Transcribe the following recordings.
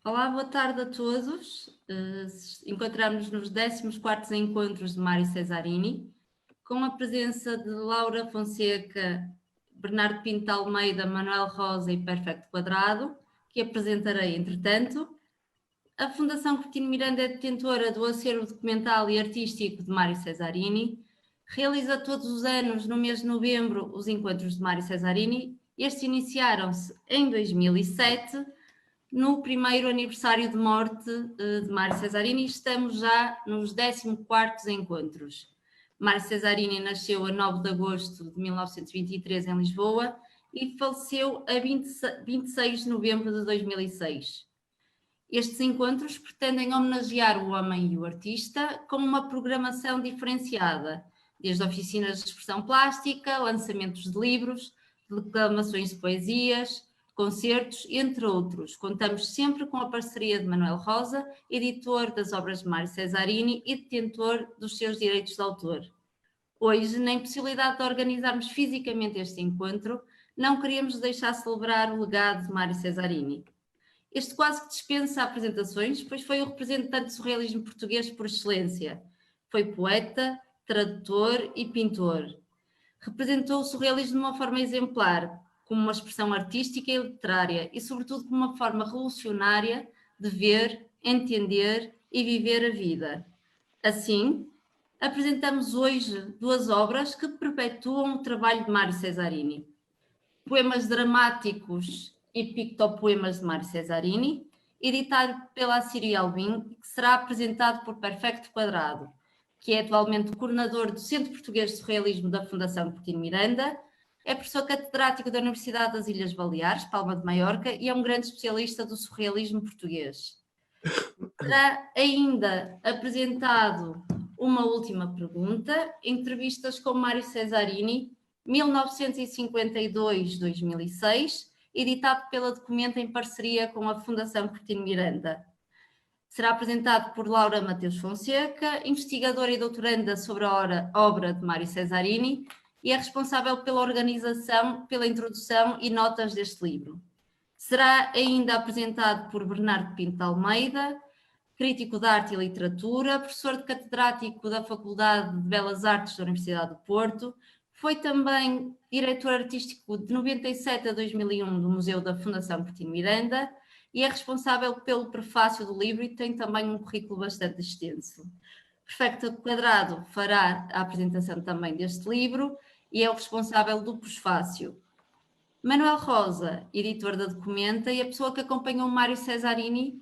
Olá, boa tarde a todos. Encontramos-nos nos 14º Encontros de Mário Cesarini, com a presença de Laura Fonseca, Bernardo Pinto de Almeida, Manuel Rosa e Perfecto Quadrado, que apresentarei entretanto. A Fundação Coutinho Miranda é detentora do acervo documental e artístico de Mário Cesarini. Realiza todos os anos, no mês de novembro, os Encontros de Mário Cesarini. Estes iniciaram-se em 2007, no primeiro aniversário de morte de Mário Cesarini, e estamos já nos 14º Encontros. Mário Cesarini nasceu a 9 de agosto de 1923 em Lisboa e faleceu a 26 de novembro de 2006. Estes encontros pretendem homenagear o homem e o artista com uma programação diferenciada, desde oficinas de expressão plástica, lançamentos de livros, declamações de poesias, concertos, entre outros. Contamos sempre com a parceria de Manuel Rosa, editor das obras de Mário Cesarini e detentor dos seus direitos de autor. Hoje, na impossibilidade de organizarmos fisicamente este encontro, não queríamos deixar celebrar o legado de Mário Cesarini. Este quase que dispensa apresentações, pois foi o representante do surrealismo português por excelência. Foi poeta, tradutor e pintor. Representou o surrealismo de uma forma exemplar, como uma expressão artística e literária, e sobretudo como uma forma revolucionária de ver, entender e viver a vida. Assim, apresentamos hoje duas obras que perpetuam o trabalho de Mário Cesarini. Poemas dramáticos e pictopoemas de Mário Cesarini, editado pela Assírio Albim, que será apresentado por Perfecto Quadrado, que é atualmente coordenador do Centro Português de Surrealismo da Fundação Coutinho Miranda, é professor catedrático da Universidade das Ilhas Baleares, Palma de Maiorca, e é um grande especialista do surrealismo português. Será ainda apresentado uma última pergunta, entrevistas com Mário Cesarini, 1952-2006, editado pela Documenta em parceria com a Fundação Coutinho Miranda. Será apresentado por Laura Mateus Fonseca, investigadora e doutoranda sobre a obra de Mário Cesarini, e é responsável pela organização, pela introdução e notas deste livro. Será ainda apresentado por Bernardo Pinto de Almeida, crítico de arte e literatura, professor de catedrático da Faculdade de Belas Artes da Universidade do Porto, foi também diretor artístico de 97 a 2001 do Museu da Fundação Coutinho Miranda e é responsável pelo prefácio do livro e tem também um currículo bastante extenso. Perfecto Quadrado fará a apresentação também deste livro e é o responsável do prefácio. Manuel Rosa, editor da Documenta e a pessoa que acompanhou Mário Cesarini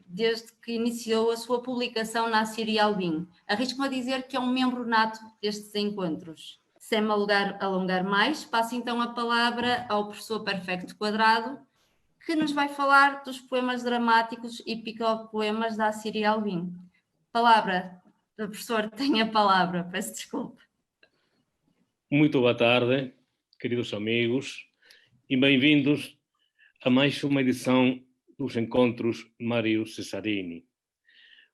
desde que iniciou a sua publicação na Assírio Albim. Arrisco-me a dizer que é um membro nato destes encontros. Sem me alongar mais, passo então a palavra ao professor Perfecto Quadrado, que nos vai falar dos poemas dramáticos e picopoemas da Assírio Albim. Palavra, professor, tem a palavra, peço desculpa. Muito boa tarde, queridos amigos, e bem-vindos a mais uma edição dos Encontros Mário Cesarini.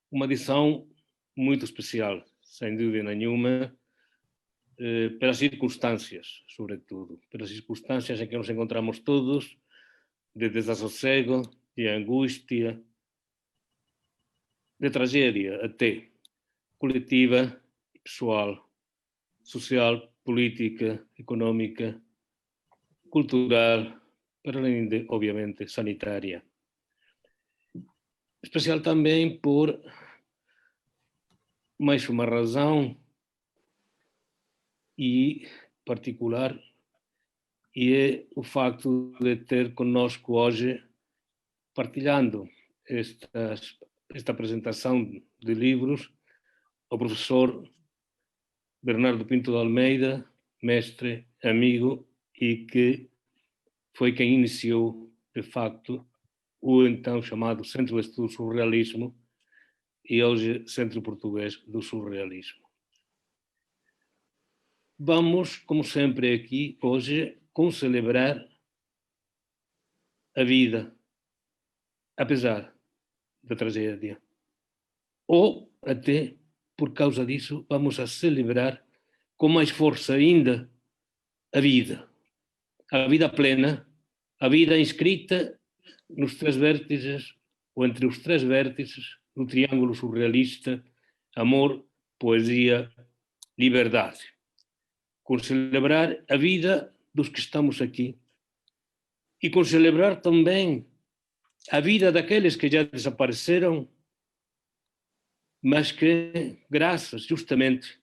Uma edição muito especial, sem dúvida nenhuma, pelas circunstâncias, sobretudo, pelas circunstâncias em que nos encontramos todos, de desassossego, de angústia, de tragédia até, coletiva, pessoal, social, política, económica, cultural, para além de, obviamente, sanitária. Especial também por mais uma razão e particular, e é o facto de ter conosco hoje, partilhando esta apresentação de livros, o professor Bernardo Pinto de Almeida, mestre, amigo, e que foi quem iniciou, de facto, o então chamado Centro de Estudo do Surrealismo e hoje Centro Português do Surrealismo. Vamos, como sempre aqui, hoje, concelebrar a vida, apesar da tragédia. Ou, até, por causa disso, vamos a celebrar com mais força ainda a vida plena, a vida inscrita nos três vértices ou entre os três vértices do triângulo surrealista amor, poesia, liberdade. Com celebrar a vida dos que estamos aqui e com celebrar também a vida daqueles que já desapareceram, mas que, graças justamente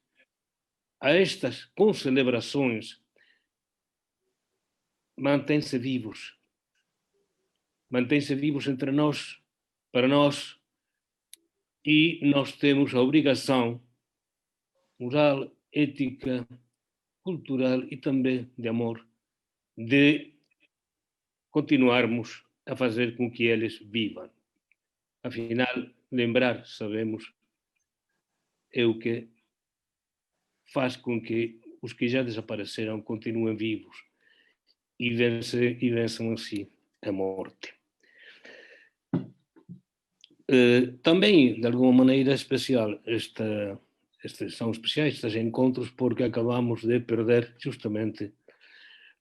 a estas concelebrações, mantêm-se vivos entre nós, para nós, e nós temos a obrigação moral, ética, cultural e também de amor, de continuarmos a fazer com que eles vivam. Afinal, lembrar, sabemos, é o que faz com que os que já desapareceram continuem vivos e vençam assim a morte. Também, de alguma maneira especial, estes são especiais, estes encontros, porque acabamos de perder justamente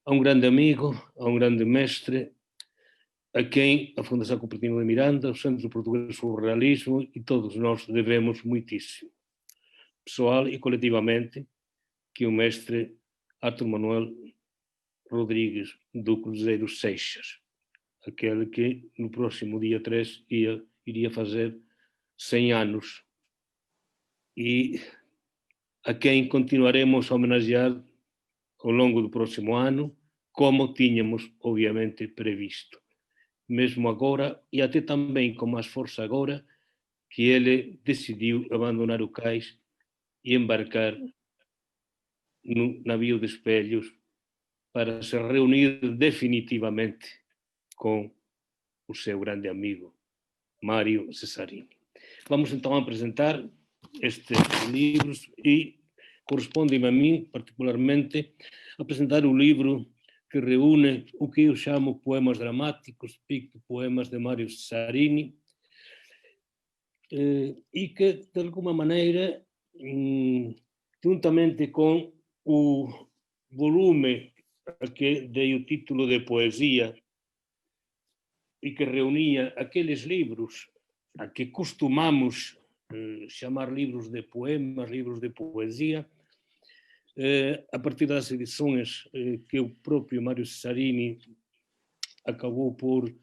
a um grande amigo, a um grande mestre, a quem a Fundação Cupertino de Miranda, o Centro Português do Surrealismo e todos nós devemos muitíssimo, pessoal e coletivamente, que o mestre Artur Manuel Rodrigues do Cruzeiro Seixas, aquele que no próximo dia 3 iria fazer 100 anos e a quem continuaremos a homenagear ao longo do próximo ano, como tínhamos obviamente previsto. Mesmo agora, e até também com mais força agora, que ele decidiu abandonar o cais e embarcar no navio de Espelhos para se reunir definitivamente com o seu grande amigo, Mário Cesarini. Vamos então apresentar estes livros e correspondem a mim, particularmente, apresentar o livro que reúne o que eu chamo poemas dramáticos, poemas de Mário Cesarini, e que, de alguma maneira, juntamente com o volume a que dei o título de poesia e que reunia aqueles livros a que costumamos chamar livros de poemas, livros de poesia, a partir das edições que o próprio Mário Cesarini acabou por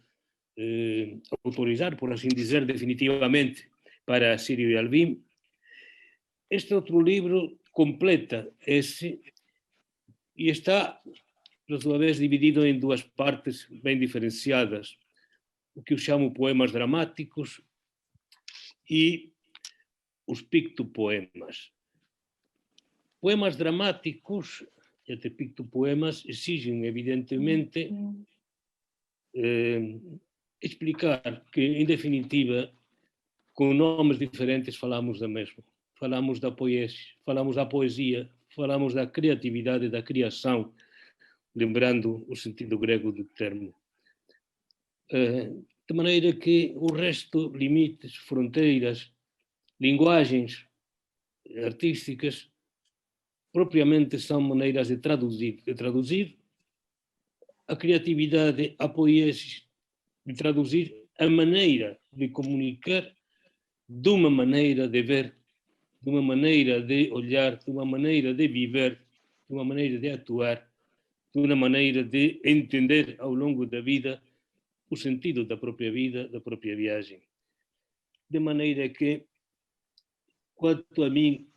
autorizar, por assim dizer, definitivamente para Sírio e Alvim. Este outro livro completa esse e está, por sua vez, dividido em duas partes bem diferenciadas, o que eu chamo poemas dramáticos e os pictopoemas. Poemas dramáticos e até pictopoemas exigem, evidentemente, explicar que, em definitiva, com nomes diferentes falamos da mesma. Falamos da poesia, falamos da criatividade, da criação, lembrando o sentido grego do termo. De maneira que o resto, limites, fronteiras, linguagens artísticas, propriamente são maneiras de traduzir a criatividade, a poesia, de traduzir a maneira de comunicar, de uma maneira de ver, de uma maneira de olhar, de uma maneira de viver, de uma maneira de atuar, de uma maneira de entender ao longo da vida o sentido da própria vida, da própria viagem. De maneira que, quanto a mim,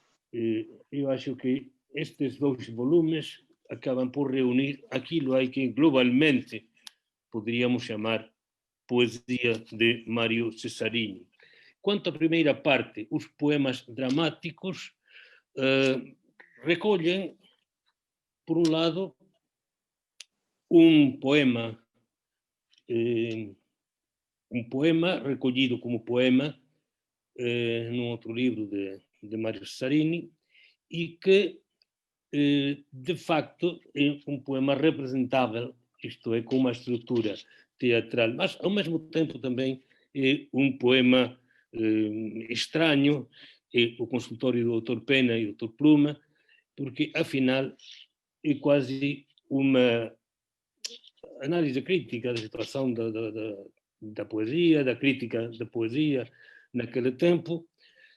eu acho que estes dois volumes acabam por reunir aquilo a que globalmente poderíamos chamar poesia de Mário Cesarini. Quanto à primeira parte, os poemas dramáticos recolhem, por um lado, um poema recolhido como poema num outro livro de Mário Cesarini, e que, de facto, é um poema representável, isto é, com uma estrutura teatral, mas, ao mesmo tempo, também é um poema estranho, é o consultório do Dr. Pena e do Dr. Pluma, porque, afinal, é quase uma análise crítica da situação da poesia, da crítica da poesia naquele tempo,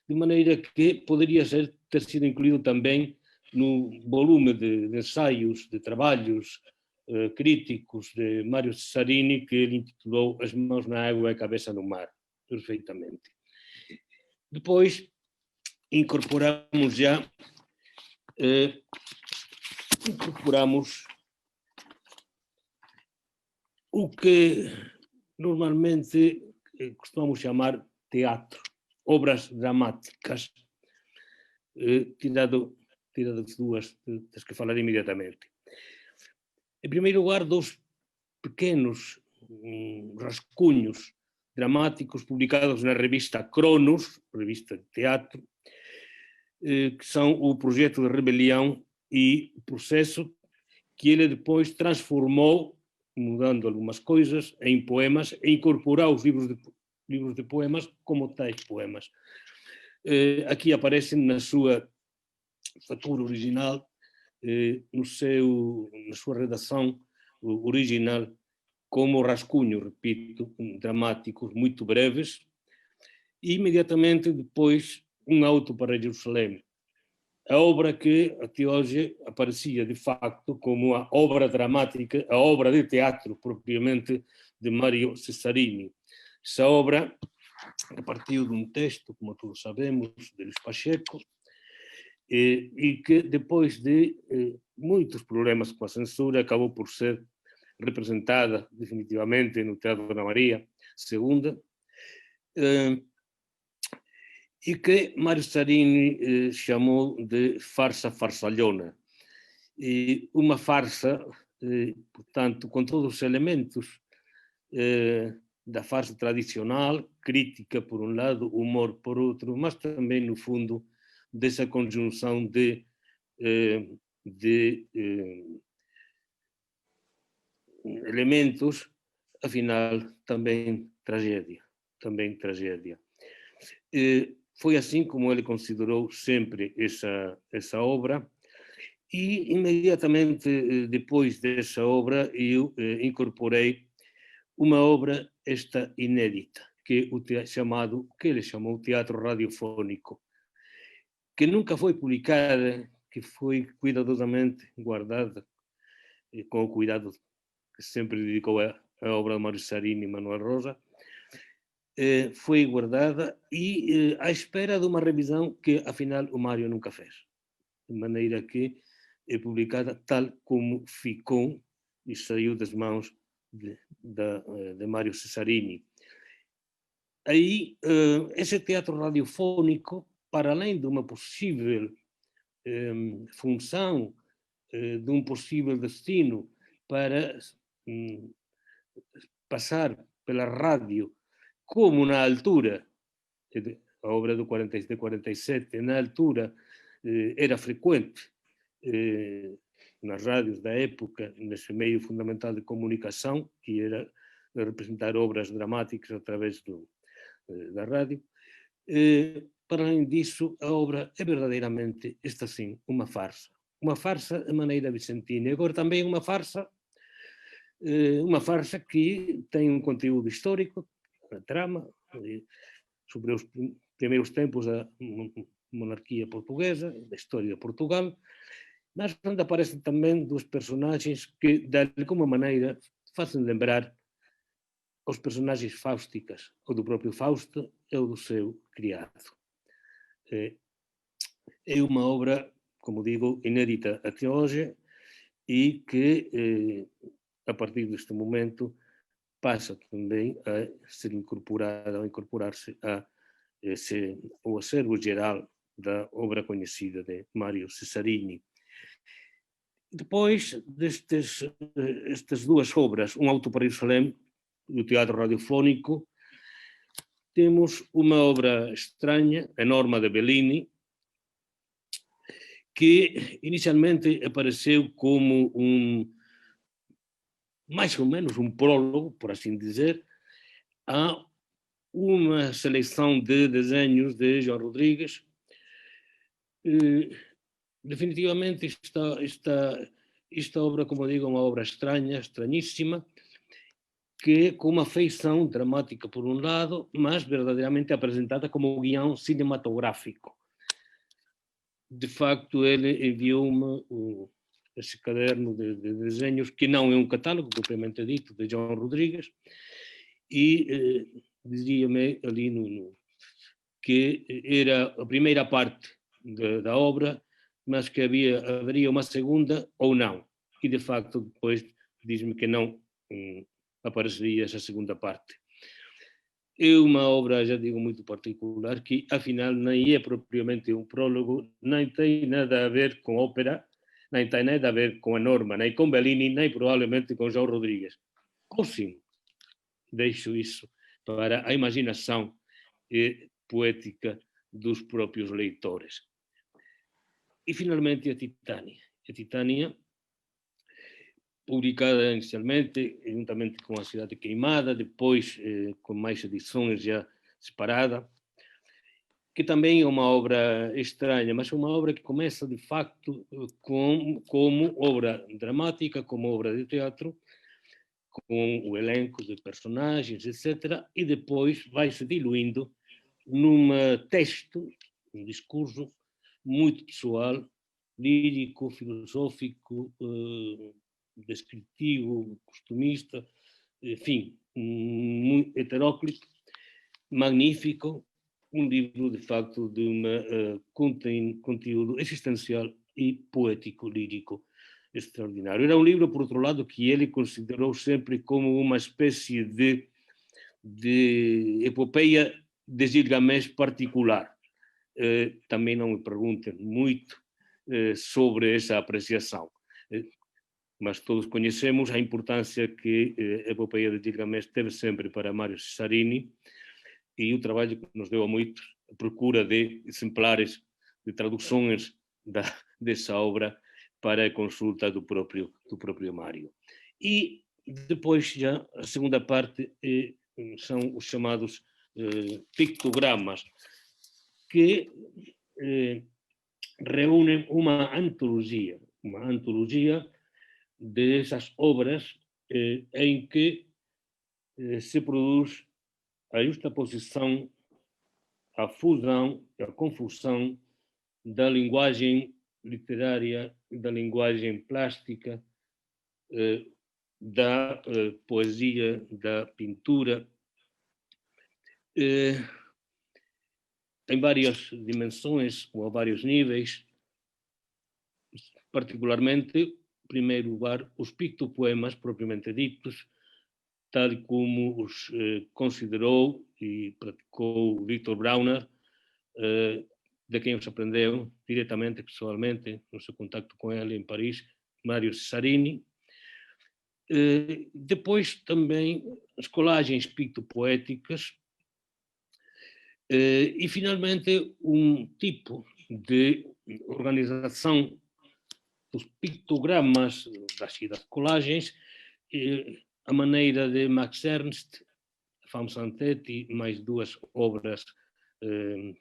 de maneira que poderia ter sido incluído também no volume de ensaios, de trabalhos críticos de Mário Cesarini, que ele intitulou As Mãos na Água e a Cabeça no Mar, perfeitamente. Depois incorporamos o que normalmente costumamos chamar teatro, obras dramáticas, tirado das duas das que falarei imediatamente. Em primeiro lugar, dois pequenos rascunhos dramáticos publicados na revista Cronos, revista de teatro, que são o Projeto de Rebelião e o Processo, que ele depois transformou, mudando algumas coisas, em poemas, e incorporou os livros de poemas como tais poemas. Aqui aparecem na sua fatura original, na sua redação original, como rascunho, repito, dramáticos, muito breves, e imediatamente depois um auto para Jerusalém. A obra que até hoje aparecia de facto como a obra dramática, a obra de teatro propriamente de Mário Cesarini. Essa obra partiu de um texto, como todos sabemos, de Luís Pacheco, e que depois de muitos problemas com a censura acabou por ser representada definitivamente no Teatro Dona Maria II, e que Mário Cesarini chamou de farsa farsalhona. E uma farsa, portanto, com todos os elementos da farsa tradicional, crítica por um lado, humor por outro, mas também, no fundo, dessa conjunção de elementos, afinal, também tragédia. Foi assim como ele considerou sempre essa obra, e imediatamente depois dessa obra eu incorporei uma obra esta inédita, que ele chamou Teatro Radiofónico, que nunca foi publicada, que foi cuidadosamente guardada, com o cuidado que sempre dedicou a obra de Mário Cesarini e Manuel Rosa, foi guardada e à espera de uma revisão que, afinal, o Mário nunca fez. De maneira que é publicada tal como ficou e saiu das mãos de Mário Cesarini. Aí, esse teatro radiofónico, para além de uma possível função, de um possível destino para passar pela rádio, como na altura, a obra de 47, na altura era frequente nas rádios da época, nesse meio fundamental de comunicação, que era representar obras dramáticas através da rádio. Para além disso, a obra é verdadeiramente, esta sim, uma farsa de maneira vicentina. Agora também uma farsa que tem um conteúdo histórico, a trama, sobre os primeiros tempos da monarquia portuguesa, da história de Portugal, mas onde aparecem também duas personagens que, de alguma maneira, fazem lembrar aos personagens fáusticas, ou do próprio Fausto, ou do seu criado. É uma obra, como digo, inédita até hoje, e que, a partir deste momento, passa também a ser incorporada, a incorporar-se ao acervo geral da obra conhecida de Mário Cesarini. Depois destas duas obras, Um Auto para Jerusalém e o Teatro Radiofónico, temos uma obra estranha, A Norma de Bellini, que inicialmente apareceu como mais ou menos um prólogo, por assim dizer, a uma seleção de desenhos de João Rodrigues. Definitivamente esta obra, como digo, é uma obra estranha, estranhíssima, que com uma feição dramática por um lado, mas verdadeiramente apresentada como um guião cinematográfico. De facto, ele enviou-me esse caderno de desenhos, que não é um catálogo, propriamente dito, de João Rodrigues, e dizia-me ali que era a primeira parte da obra, mas que haveria uma segunda ou não. E, de facto, depois diz-me que não apareceria essa segunda parte. É uma obra, já digo, muito particular, que afinal nem é propriamente um prólogo, nem tem nada a ver com ópera, nem tem nada a ver com a Norma, nem com Bellini, nem provavelmente com João Rodrigues. Ou sim, deixo isso para a imaginação poética dos próprios leitores. E finalmente a Titânia. A Titânia, publicada inicialmente, juntamente com A Cidade Queimada, depois com mais edições já separada, que também é uma obra estranha, mas é uma obra que começa de facto como obra dramática, como obra de teatro, com o elenco de personagens, etc., e depois vai se diluindo num texto, um discurso muito pessoal, lírico, filosófico, descritivo, costumista, enfim, muito heteróclito, magnífico, um livro, de facto, de um conteúdo existencial e poético, lírico, extraordinário. Era um livro, por outro lado, que ele considerou sempre como uma espécie de epopeia de Gilgamesh particular. Também não me perguntem muito sobre essa apreciação, mas todos conhecemos a importância que a epopeia de Gilgamesh teve sempre para Mário Cesarini e o trabalho que nos deu a muitos, a procura de exemplares de traduções dessa obra para a consulta do próprio Mário. E depois já a segunda parte são os chamados pictogramas, que reúnem uma antologia dessas obras em que se produz a justaposição, a fusão, a confusão da linguagem literária, da linguagem plástica, da poesia, da pintura, em várias dimensões ou a vários níveis, particularmente, em primeiro lugar, os pictopoemas propriamente ditos, tal como os considerou e praticou Victor Brauner, de quem os aprendeu diretamente, pessoalmente, no seu contacto com ele em Paris, Mário Cesarini. Depois também as colagens pictopoéticas e, finalmente, um tipo de organização dos pictogramas das colagens, a maneira de Max Ernst, Femme sans tête e mais duas obras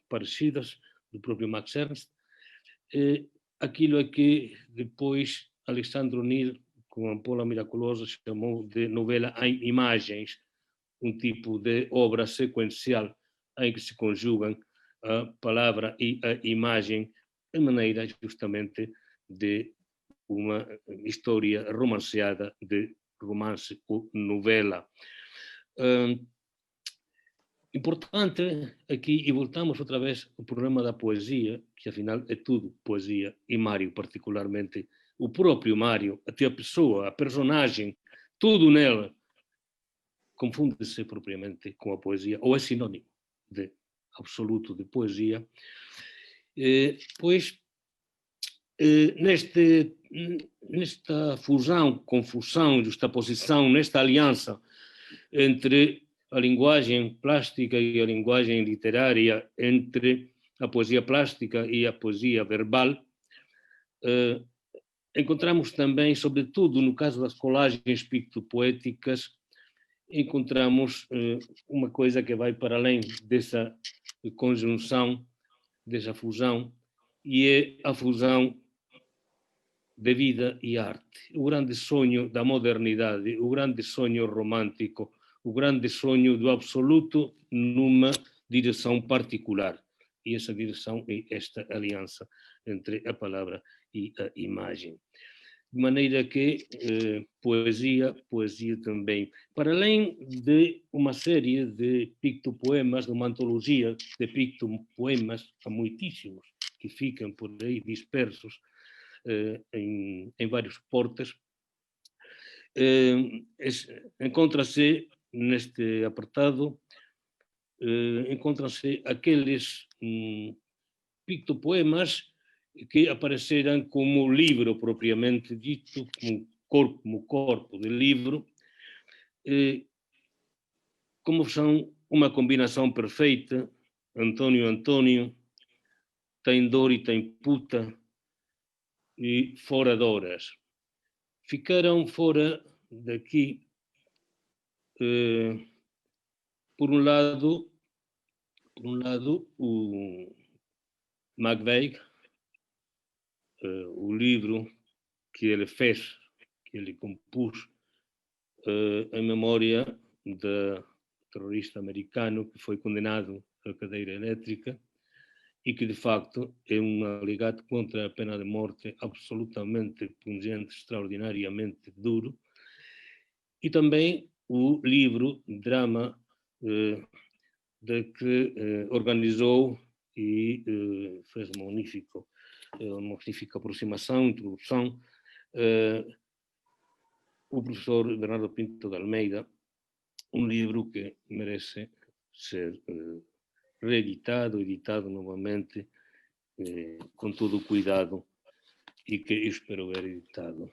parecidas do próprio Max Ernst. Aquilo é que depois Alexandre O'Neill, com a Ampola Miraculosa, chamou de novela em imagens, um tipo de obra sequencial em que se conjugam a palavra e a imagem de maneira justamente de uma história romanceada, de romance ou novela. Importante aqui, e voltamos outra vez ao programa da poesia, que afinal é tudo poesia, e Mário particularmente, o próprio Mário, até a pessoa, a personagem, tudo nela, confunde-se propriamente com a poesia, ou é sinónimo de absoluto de poesia, pois nesta fusão, confusão, justaposição, nesta aliança entre a linguagem plástica e a linguagem literária, entre a poesia plástica e a poesia verbal, encontramos também, sobretudo no caso das colagens pictopoéticas, encontramos uma coisa que vai para além dessa conjunção, dessa fusão, e é a fusão de vida e arte, o grande sonho da modernidade, o grande sonho romântico, o grande sonho do absoluto numa direção particular. E essa direção é esta aliança entre a palavra e a imagem. De maneira que poesia também. Para além de uma série de pictopoemas, de uma antologia de pictopoemas, há muitíssimos que ficam por aí dispersos em vários portas, encontra-se neste apartado, encontram-se aqueles pictopoemas que apareceram como livro propriamente dito, como corpo de livro, como são uma combinação perfeita. Antônio tem dor e tem puta, e fora de horas. Ficaram fora daqui, por um lado o McVeigh, o livro que ele fez, que ele compôs em memória do terrorista americano que foi condenado à cadeira elétrica e que de facto é um alegato contra a pena de morte absolutamente pungente, extraordinariamente duro. E também o livro, drama, de que organizou e fez uma magnífica aproximação, introdução, o professor Bernardo Pinto de Almeida, um livro que merece ser reeditado, editado novamente, com todo o cuidado, e que eu espero ver editado,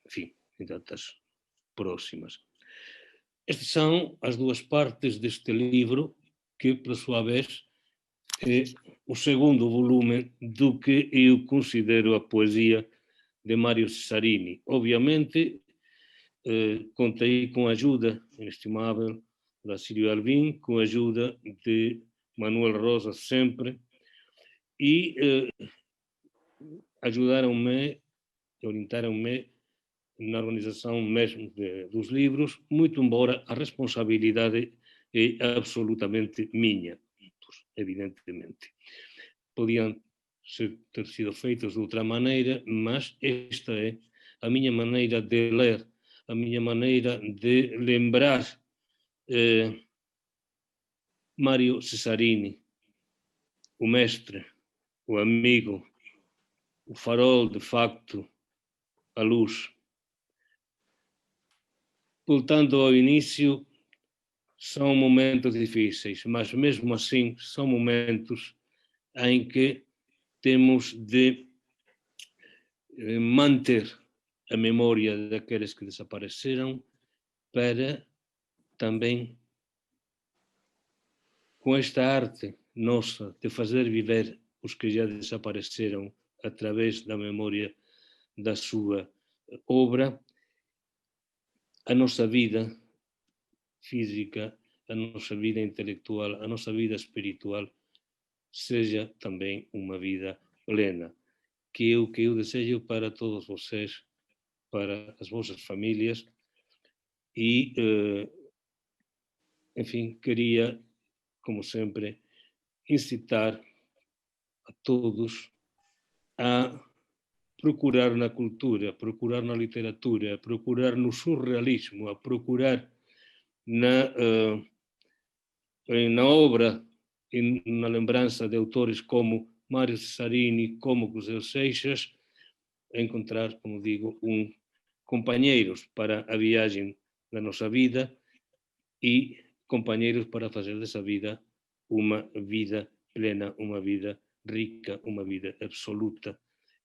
enfim, em datas próximas. Estas são as duas partes deste livro, que, por sua vez, é o segundo volume do que eu considero a poesia de Mário Cesarini. Obviamente, contei com a ajuda inestimável da Sírio Alvim, com a ajuda de Manuel Rosa sempre, e ajudaram-me, orientaram-me na organização mesmo dos livros, muito embora a responsabilidade é absolutamente minha, evidentemente. Podiam ter sido feitos de outra maneira, mas esta é a minha maneira de ler, a minha maneira de lembrar Mário Cesarini, o mestre, o amigo, o farol de facto, a luz. Voltando ao início, são momentos difíceis, mas mesmo assim são momentos em que temos de manter a memória daqueles que desapareceram para também, com esta arte nossa de fazer viver os que já desapareceram através da memória da sua obra, a nossa vida física, a nossa vida intelectual, a nossa vida espiritual seja também uma vida plena, que é o que eu desejo para todos vocês, para as vossas famílias, e, enfim, queria, como sempre, incitar a todos a procurar na cultura, a procurar na literatura, a procurar no surrealismo, a procurar na obra e na lembrança de autores como Mário Cesarini, como José Seixas, encontrar, como digo, companheiros para a viagem da nossa vida e companheiros para fazer dessa vida uma vida plena, uma vida rica, uma vida absoluta,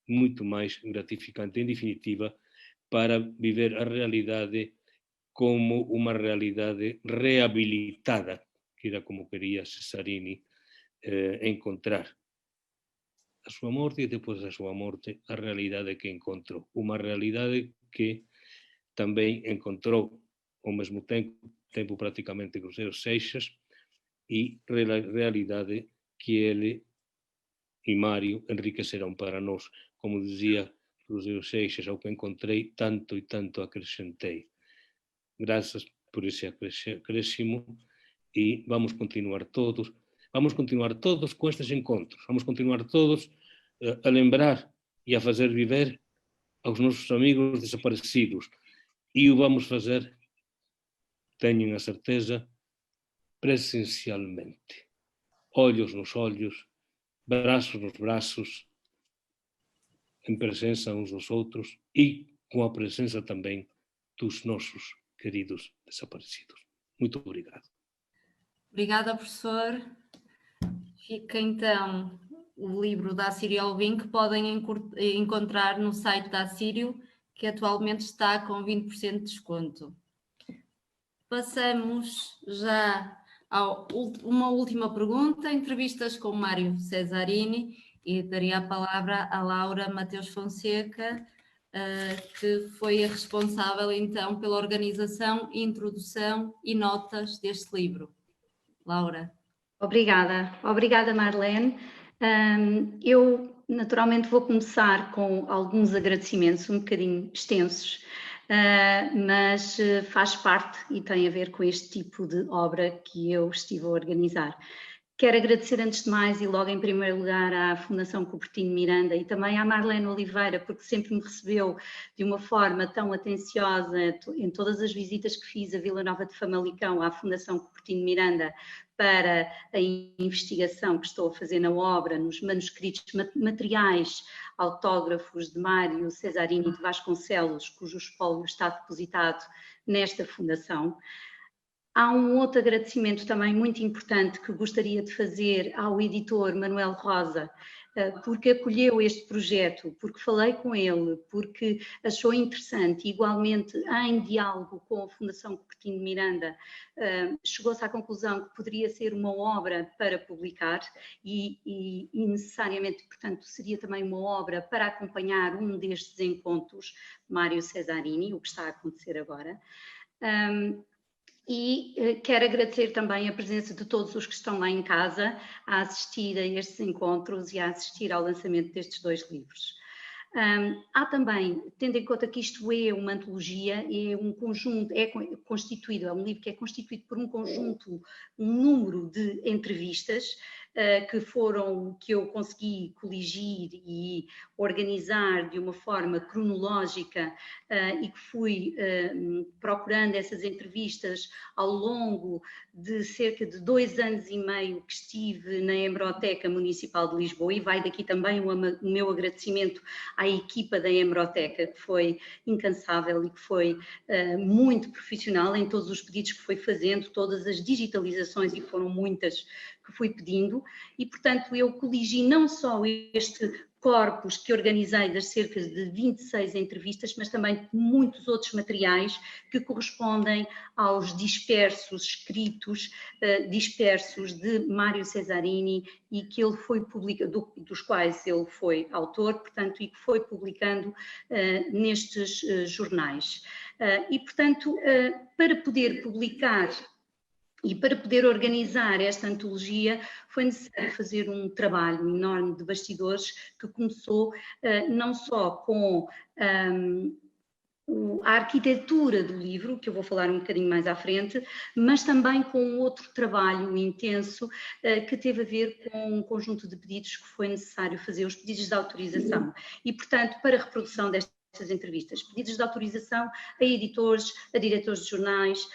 muito mais gratificante, em definitiva, para viver a realidade como uma realidade reabilitada, que era como queria Cesarini encontrar a sua morte e depois da sua morte a realidade que encontrou. Uma realidade que também encontrou ao mesmo tempo praticamente José Seixas, e realidade que ele e Mário enriqueceram para nós. Como dizia Cruzeiro Seixas, ao que encontrei, tanto e tanto acrescentei. Graças por esse acréscimo, e vamos continuar todos com estes encontros, vamos continuar todos a lembrar e a fazer viver aos nosos amigos desaparecidos, e o vamos fazer, tenham a certeza, presencialmente, olhos nos olhos, braços nos braços, em presença uns dos outros e com a presença também dos nossos queridos desaparecidos. Muito obrigado. Obrigada, professor. Fica então o livro da Assírio Alvim, que podem encontrar no site da Assírio, que atualmente está com 20% de desconto. Passamos já a uma última pergunta, entrevistas com Mário Cesarini, e daria a palavra à Laura Mateus Fonseca, que foi a responsável então pela organização, introdução e notas deste livro. Laura. Obrigada Marlene. Eu naturalmente vou começar com alguns agradecimentos um bocadinho extensos, mas faz parte e tem a ver com este tipo de obra que eu estive a organizar. Quero agradecer antes de mais e logo em primeiro lugar à Fundação Cupertino Miranda e também à Marlene Oliveira, porque sempre me recebeu de uma forma tão atenciosa em todas as visitas que fiz a Vila Nova de Famalicão, à Fundação Cupertino Miranda, para a investigação que estou a fazer na obra, nos manuscritos materiais autógrafos de Mário Cesarini de Vasconcelos, cujo espólio está depositado nesta fundação. Há um outro agradecimento também muito importante que gostaria de fazer ao editor Manuel Rosa, porque acolheu este projeto, porque falei com ele, porque achou interessante, igualmente em diálogo com a Fundação Cupertino Miranda, chegou-se à conclusão que poderia ser uma obra para publicar e necessariamente, portanto, seria também uma obra para acompanhar um destes encontros, Mário Cesarini, o que está a acontecer agora. E quero agradecer também a presença de todos os que estão lá em casa a assistir a estes encontros e a assistir ao lançamento destes 2 livros. Há também, tendo em conta que isto é uma antologia, é um conjunto, é constituído, é um livro que é constituído por um conjunto, um número de entrevistas que eu consegui coligir e organizar de uma forma cronológica e que fui procurando essas entrevistas ao longo de cerca de 2 anos e meio que estive na Hemeroteca Municipal de Lisboa, e vai daqui também o meu agradecimento à equipa da Hemeroteca, que foi incansável e que foi muito profissional em todos os pedidos que foi fazendo, todas as digitalizações, e foram muitas que fui pedindo, e portanto eu coligi não só este corpus que organizei das cerca de 26 entrevistas, mas também muitos outros materiais que correspondem aos dispersos escritos dispersos de Mário Cesarini e que ele foi publicando, dos quais ele foi autor, portanto, e que foi publicando nestes jornais. E, portanto, para poder publicar e para poder organizar esta antologia foi necessário fazer um trabalho enorme de bastidores que começou não só com a arquitetura do livro, que eu vou falar um bocadinho mais à frente, mas também com outro trabalho intenso que teve a ver com um conjunto de pedidos que foi necessário fazer, os pedidos de autorização. E, portanto, para a reprodução destas entrevistas, pedidos de autorização a editores, a diretores de jornais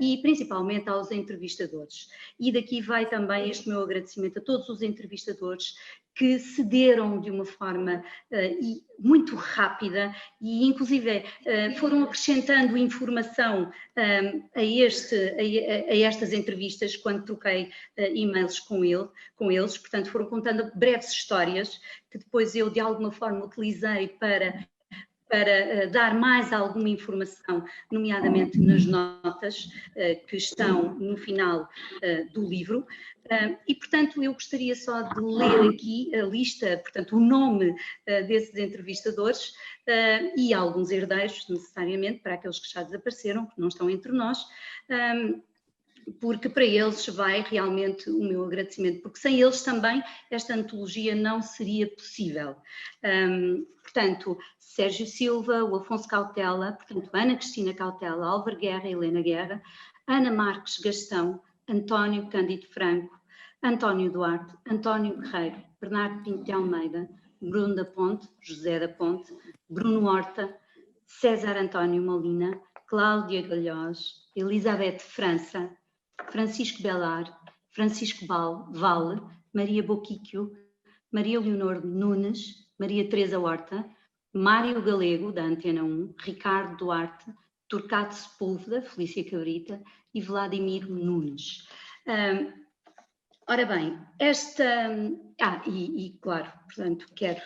e principalmente aos entrevistadores. E daqui vai também este meu agradecimento a todos os entrevistadores que cederam de uma forma muito rápida e inclusive foram acrescentando informação a estas entrevistas quando troquei e-mails com eles, portanto foram contando breves histórias que depois eu de alguma forma utilizei para dar mais alguma informação, nomeadamente nas notas que estão no final do livro. E, portanto, eu gostaria só de ler aqui a lista, portanto, o nome desses entrevistadores e alguns herdeiros, necessariamente, para aqueles que já desapareceram, que não estão entre nós. porque para eles vai realmente o meu agradecimento, porque sem eles também esta antologia não seria possível. Portanto, Sérgio Silva, o Afonso Cautela, portanto, Ana Cristina Cautela, Álvaro Guerra, Helena Guerra, Ana Marques Gastão, António Cândido Franco, António Duarte, António Guerreiro, Bernardo Pinto de Almeida, Bruno da Ponte, José da Ponte, Bruno Horta, César António Molina, Cláudia Galhós, Elizabeth França, Francisco Belar, Francisco Vale, Maria Boquiquio, Maria Leonor Nunes, Maria Teresa Horta, Mário Galego, da Antena 1, Ricardo Duarte, Turcato Sepúlveda, Felícia Cabrita e Vladimir Nunes. Ora bem, claro, portanto, quero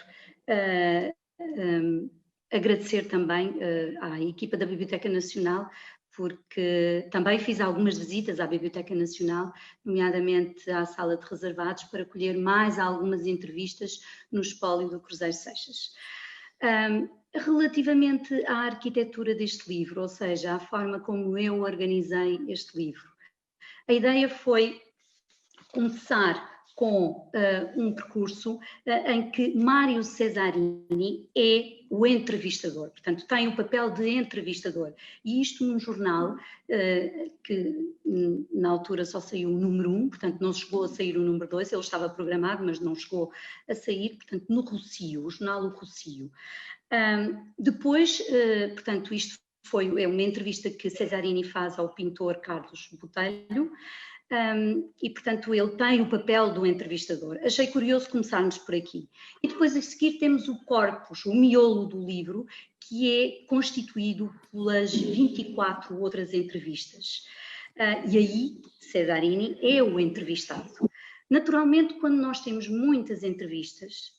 agradecer também à equipa da Biblioteca Nacional, porque também fiz algumas visitas à Biblioteca Nacional, nomeadamente à sala de reservados, para colher mais algumas entrevistas no espólio do Cruzeiro Seixas. Relativamente à arquitetura deste livro, ou seja, à forma como eu organizei este livro, a ideia foi começar com um percurso em que Mário Cesarini é o entrevistador, portanto tem o papel de entrevistador, e isto num jornal que na altura só saiu o número 1, portanto não chegou a sair o número 2, ele estava programado, mas não chegou a sair, portanto no Rocio, o jornal O Rocio. Depois, portanto, isto é uma entrevista que Cesarini faz ao pintor Carlos Botelho, e portanto ele tem o papel do entrevistador. Achei curioso começarmos por aqui. E depois a seguir temos o corpus, o miolo do livro, que é constituído pelas 24 outras entrevistas. E aí Cesarini é o entrevistado. Naturalmente, quando nós temos muitas entrevistas,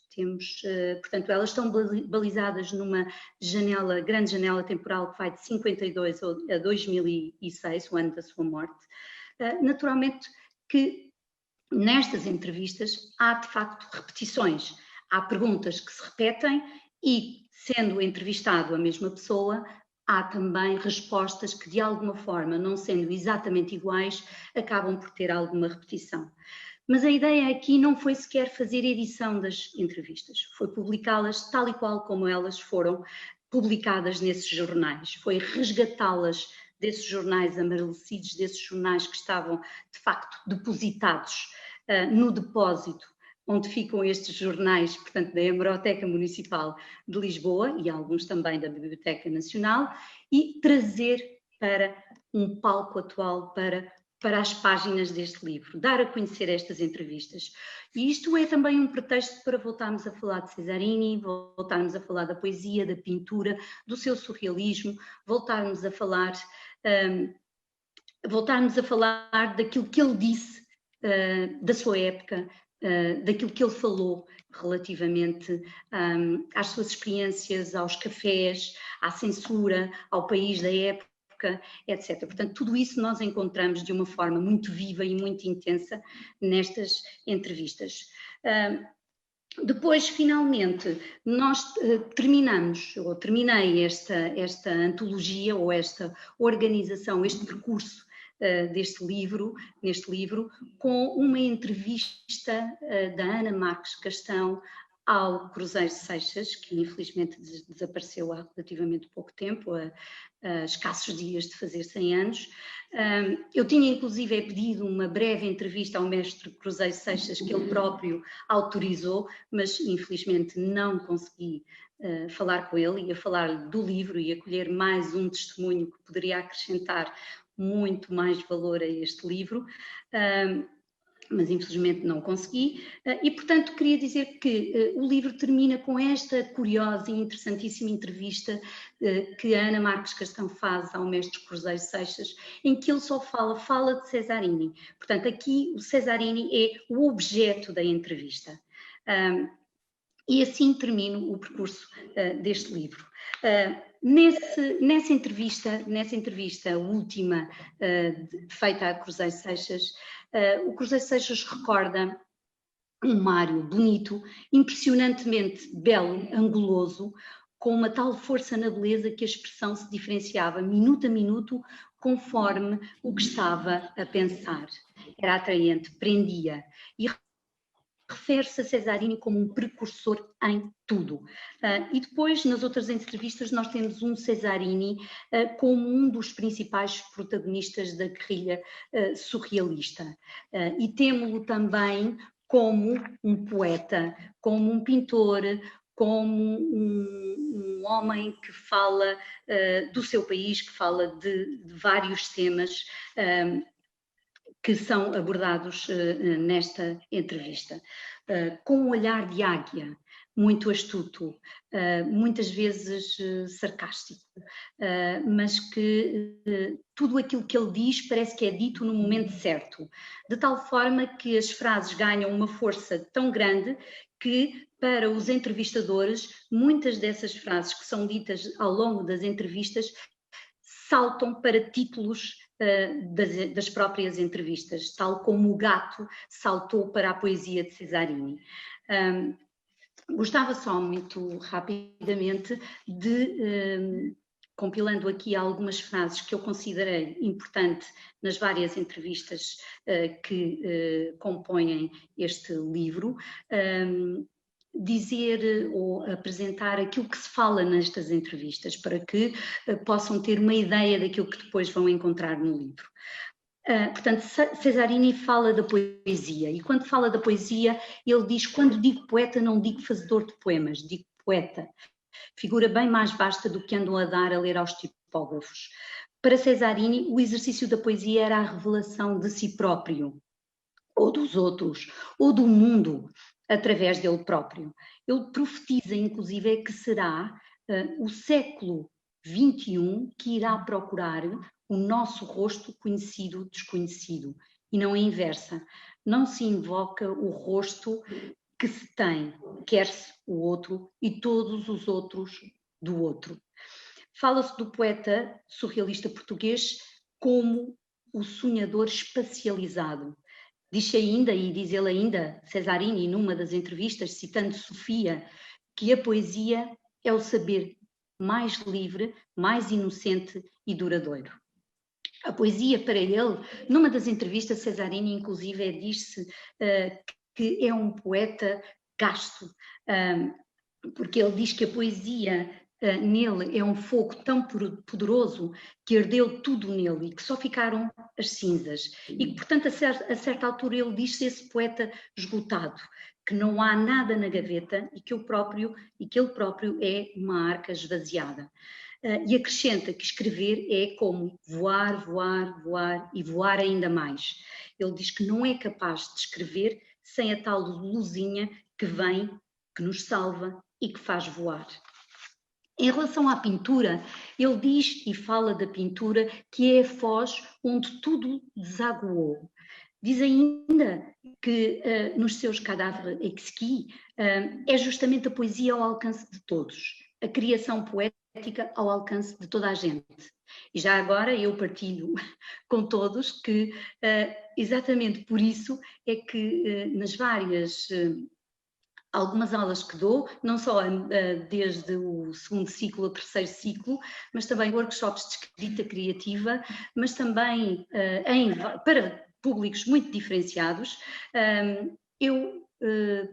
portanto, elas estão balizadas numa grande janela temporal que vai de 52 a 2006, o ano da sua morte. Naturalmente que nestas entrevistas há de facto repetições, há perguntas que se repetem e, sendo entrevistado a mesma pessoa, há também respostas que de alguma forma, não sendo exatamente iguais, acabam por ter alguma repetição. Mas a ideia aqui não foi sequer fazer edição das entrevistas, foi publicá-las tal e qual como elas foram publicadas nesses jornais, foi resgatá-las desses jornais amarelecidos, desses jornais que estavam de facto depositados no depósito onde ficam estes jornais, portanto da Hemeroteca Municipal de Lisboa e alguns também da Biblioteca Nacional, e trazer para um palco atual, para as páginas deste livro, dar a conhecer estas entrevistas. E isto é também um pretexto para voltarmos a falar de Cesarini, voltarmos a falar da poesia, da pintura, do seu surrealismo, voltarmos a falar daquilo que ele disse, da sua época, daquilo que ele falou relativamente às suas experiências, aos cafés, à censura, ao país da época, etc. Portanto, tudo isso nós encontramos de uma forma muito viva e muito intensa nestas entrevistas. Depois, finalmente, nós terminei esta antologia ou esta organização, este percurso neste livro, com uma entrevista da Ana Marques Gastão ao Cruzeiro Seixas, que infelizmente desapareceu há relativamente pouco tempo, a escassos dias de fazer 100 anos. Eu tinha inclusive pedido uma breve entrevista ao mestre Cruzeiro Seixas, que ele próprio autorizou, mas infelizmente não consegui falar com ele, ia falar do livro e acolher mais um testemunho que poderia acrescentar muito mais valor a este livro, mas infelizmente não consegui, e portanto queria dizer que o livro termina com esta curiosa e interessantíssima entrevista que a Ana Marques Gastão faz ao mestre Cruzeiro Seixas, em que ele só fala de Cesarini. Portanto, aqui o Cesarini é o objeto da entrevista. E assim termino o percurso deste livro. Nessa entrevista última feita a Cruzeiro Seixas, o Cruzeiro Seixas recorda um Mário bonito, impressionantemente belo, anguloso, com uma tal força na beleza que a expressão se diferenciava minuto a minuto conforme o que estava a pensar. Era atraente, prendia e refere-se a Cesarini como um precursor em tudo. E depois, nas outras entrevistas, nós temos um Cesarini como um dos principais protagonistas da guerrilha surrealista. E temo-lo também como um poeta, como um pintor, como um homem que fala do seu país, que fala de vários temas que são abordados nesta entrevista. Com um olhar de águia, muito astuto, muitas vezes sarcástico, mas que tudo aquilo que ele diz parece que é dito no momento certo, de tal forma que as frases ganham uma força tão grande que, para os entrevistadores, muitas dessas frases que são ditas ao longo das entrevistas saltam para títulos das próprias entrevistas, tal como o gato saltou para a poesia de Cesarini. Gostava só muito rapidamente de, compilando aqui algumas frases que eu considerei importante nas várias entrevistas que compõem este livro, dizer ou apresentar aquilo que se fala nestas entrevistas, para que possam ter uma ideia daquilo que depois vão encontrar no livro. Portanto, Cesarini fala da poesia, e quando fala da poesia, ele diz: quando digo poeta, não digo fazedor de poemas, digo poeta. Figura bem mais vasta do que andam a dar a ler aos tipógrafos. Para Cesarini, o exercício da poesia era a revelação de si próprio, ou dos outros, ou do mundo, através dele próprio. Ele profetiza, inclusive, que será o século XXI que irá procurar o nosso rosto conhecido, desconhecido, e não a inversa. Não se invoca o rosto que se tem, quer-se o outro e todos os outros do outro. Fala-se do poeta surrealista português como o sonhador espacializado. Diz ainda, e diz ele ainda, Cesarini, numa das entrevistas, citando Sofia, que a poesia é o saber mais livre, mais inocente e duradouro. A poesia, para ele, numa das entrevistas, Cesarini, inclusive, diz-se que é um poeta gasto, porque ele diz que a poesia nele é um fogo tão poderoso que ardeu tudo nele e que só ficaram as cinzas. E que, portanto, a certa altura ele diz-se esse poeta esgotado, que não há nada na gaveta e que ele próprio é uma arca esvaziada. E acrescenta que escrever é como voar, voar, voar e voar ainda mais. Ele diz que não é capaz de escrever sem a tal luzinha que vem, que nos salva e que faz voar. Em relação à pintura, ele diz e fala da pintura que é a foz onde tudo desaguou. Diz ainda que nos seus cadáveres exquis é justamente a poesia ao alcance de todos, a criação poética ao alcance de toda a gente. E já agora eu partilho com todos que exatamente por isso é que nas várias algumas aulas que dou, não só desde o segundo ciclo ao terceiro ciclo, mas também workshops de escrita criativa, mas também para públicos muito diferenciados, eu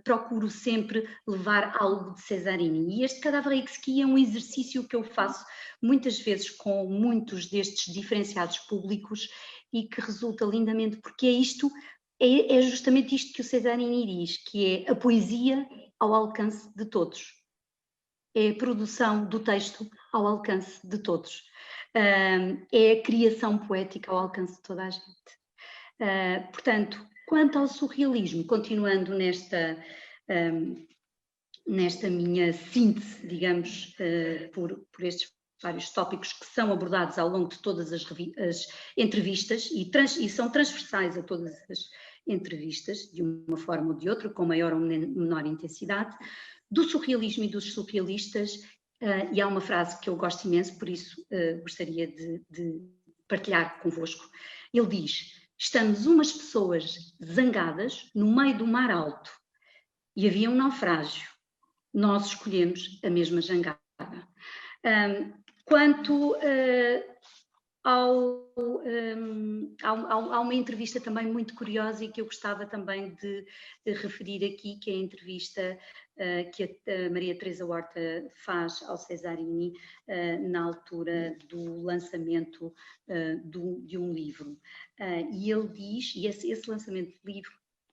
procuro sempre levar algo de Cesarini. E este cadáver exquis é um exercício que eu faço muitas vezes com muitos destes diferenciados públicos e que resulta lindamente, porque é justamente isto que o Cesarini diz, que é a poesia ao alcance de todos. É a produção do texto ao alcance de todos. É a criação poética ao alcance de toda a gente. Portanto, quanto ao surrealismo, continuando nesta minha síntese, digamos, por estes vários tópicos que são abordados ao longo de todas as entrevistas e são transversais a todas as entrevistas, de uma forma ou de outra, com maior ou menor intensidade, do surrealismo e dos surrealistas, e há uma frase que eu gosto imenso, por isso gostaria de partilhar convosco. Ele diz: estamos umas pessoas zangadas no meio do mar alto e havia um naufrágio. Nós escolhemos a mesma jangada. Quanto há uma entrevista também muito curiosa e que eu gostava também de referir aqui, que é a entrevista que a Maria Teresa Horta faz ao Cesarini na altura do lançamento de um livro. E ele diz, e esse lançamento de livro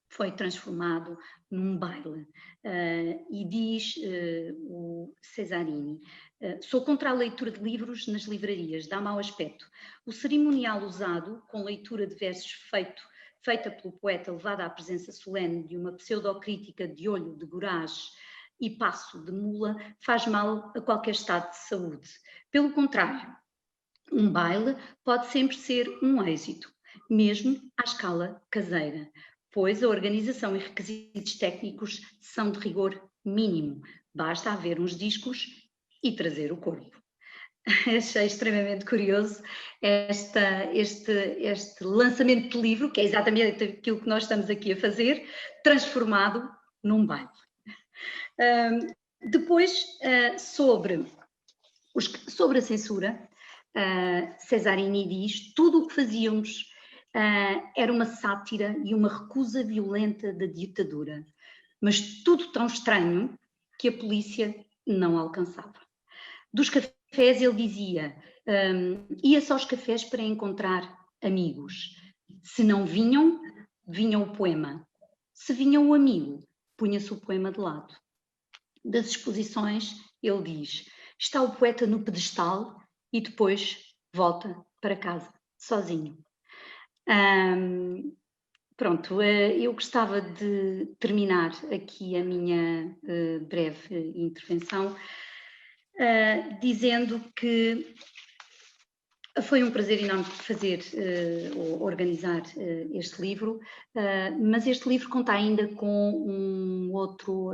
foi transformado num baile, e diz o Cesarini: sou contra a leitura de livros nas livrarias, dá mau aspecto. O cerimonial usado, com leitura de versos feita pelo poeta levada à presença solene de uma pseudocrítica de olho de gorage e passo de mula, faz mal a qualquer estado de saúde. Pelo contrário, um baile pode sempre ser um êxito, mesmo à escala caseira, pois a organização e requisitos técnicos são de rigor mínimo. Basta haver uns discos e trazer o corpo. Achei extremamente curioso este lançamento de livro, que é exatamente aquilo que nós estamos aqui a fazer, transformado num baile. Depois, sobre a censura, Cesarini diz: tudo o que fazíamos era uma sátira e uma recusa violenta da ditadura, mas tudo tão estranho que a polícia não alcançava. Dos cafés ele dizia: ia-se aos cafés para encontrar amigos. Se não vinham, vinha o poema. Se vinha o amigo, punha-se o poema de lado. Das exposições, ele diz: está o poeta no pedestal e depois volta para casa, sozinho. Pronto, eu gostava de terminar aqui a minha breve intervenção dizendo que foi um prazer enorme fazer ou organizar este livro, mas este livro conta ainda com um outro,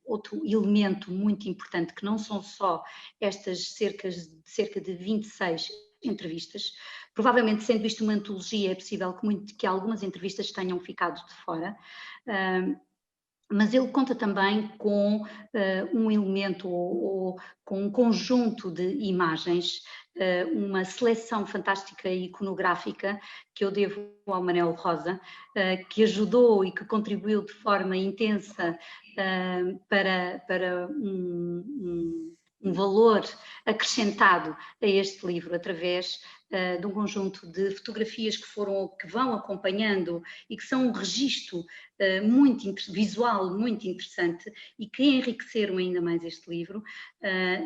outro elemento muito importante, que não são só estas cerca de 26 entrevistas. Provavelmente, sendo isto uma antologia, é possível que algumas entrevistas tenham ficado de fora, mas ele conta também com um elemento ou com um conjunto de imagens, uma seleção fantástica e iconográfica que eu devo ao Manel Rosa, que ajudou e que contribuiu de forma intensa para um valor acrescentado a este livro através de um conjunto de fotografias que vão acompanhando e que são um registro visual muito interessante e que enriqueceram ainda mais este livro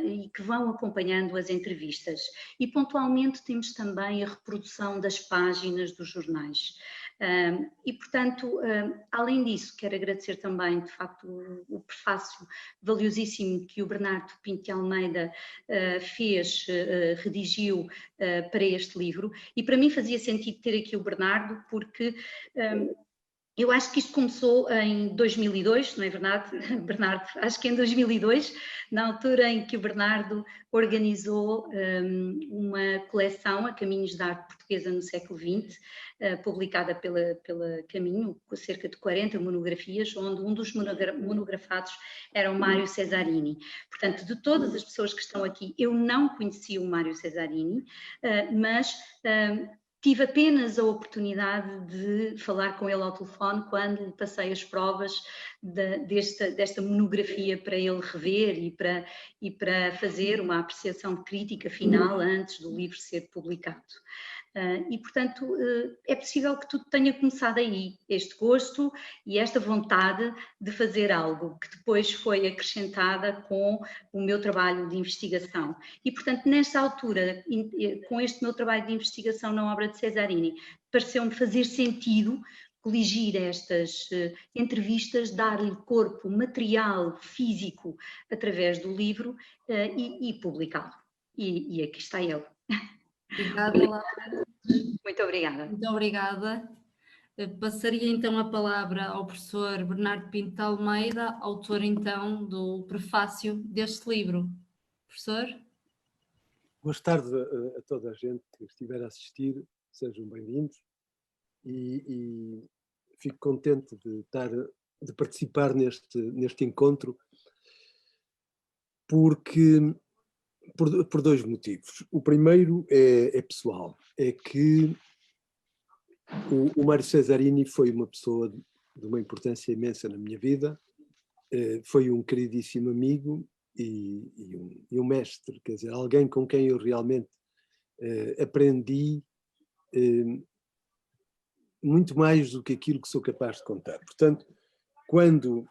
e que vão acompanhando as entrevistas. E pontualmente temos também a reprodução das páginas dos jornais. E, portanto, além disso, quero agradecer também, de facto, o prefácio valiosíssimo que o Bernardo Pinto de Almeida redigiu para este livro, e para mim fazia sentido ter aqui o Bernardo, porque eu acho que isto começou em 2002, não é verdade, Bernardo? Acho que em 2002, na altura em que o Bernardo organizou uma coleção, A Caminhos da Arte Portuguesa no século XX, publicada pela Caminho, com cerca de 40 monografias, onde um dos monografados era o Mário Cesarini. Portanto, de todas as pessoas que estão aqui, eu não conhecia o Mário Cesarini, mas tive apenas a oportunidade de falar com ele ao telefone quando lhe passei as provas desta monografia para ele rever e para fazer uma apreciação crítica final antes do livro ser publicado. E, portanto, é possível que tudo tenha começado aí, este gosto e esta vontade de fazer algo que depois foi acrescentada com o meu trabalho de investigação. E, portanto, nesta altura, com este meu trabalho de investigação na obra de Cesarini, pareceu-me fazer sentido coligir estas entrevistas, dar-lhe corpo material, físico, através do livro e publicá-lo. E aqui está ele. Obrigada, Laura. Muito obrigada. Muito obrigada. Passaria então a palavra ao professor Bernardo Pinto de Almeida, autor então do prefácio deste livro. Professor? Boas tardes a toda a gente que estiver a assistir, sejam bem-vindos e fico contente de participar neste encontro, porque por dois motivos. O primeiro é pessoal, é que o Mário Cesarini foi uma pessoa de uma importância imensa na minha vida, foi um queridíssimo amigo e um mestre, quer dizer, alguém com quem eu realmente aprendi muito mais do que aquilo que sou capaz de contar. Portanto, quando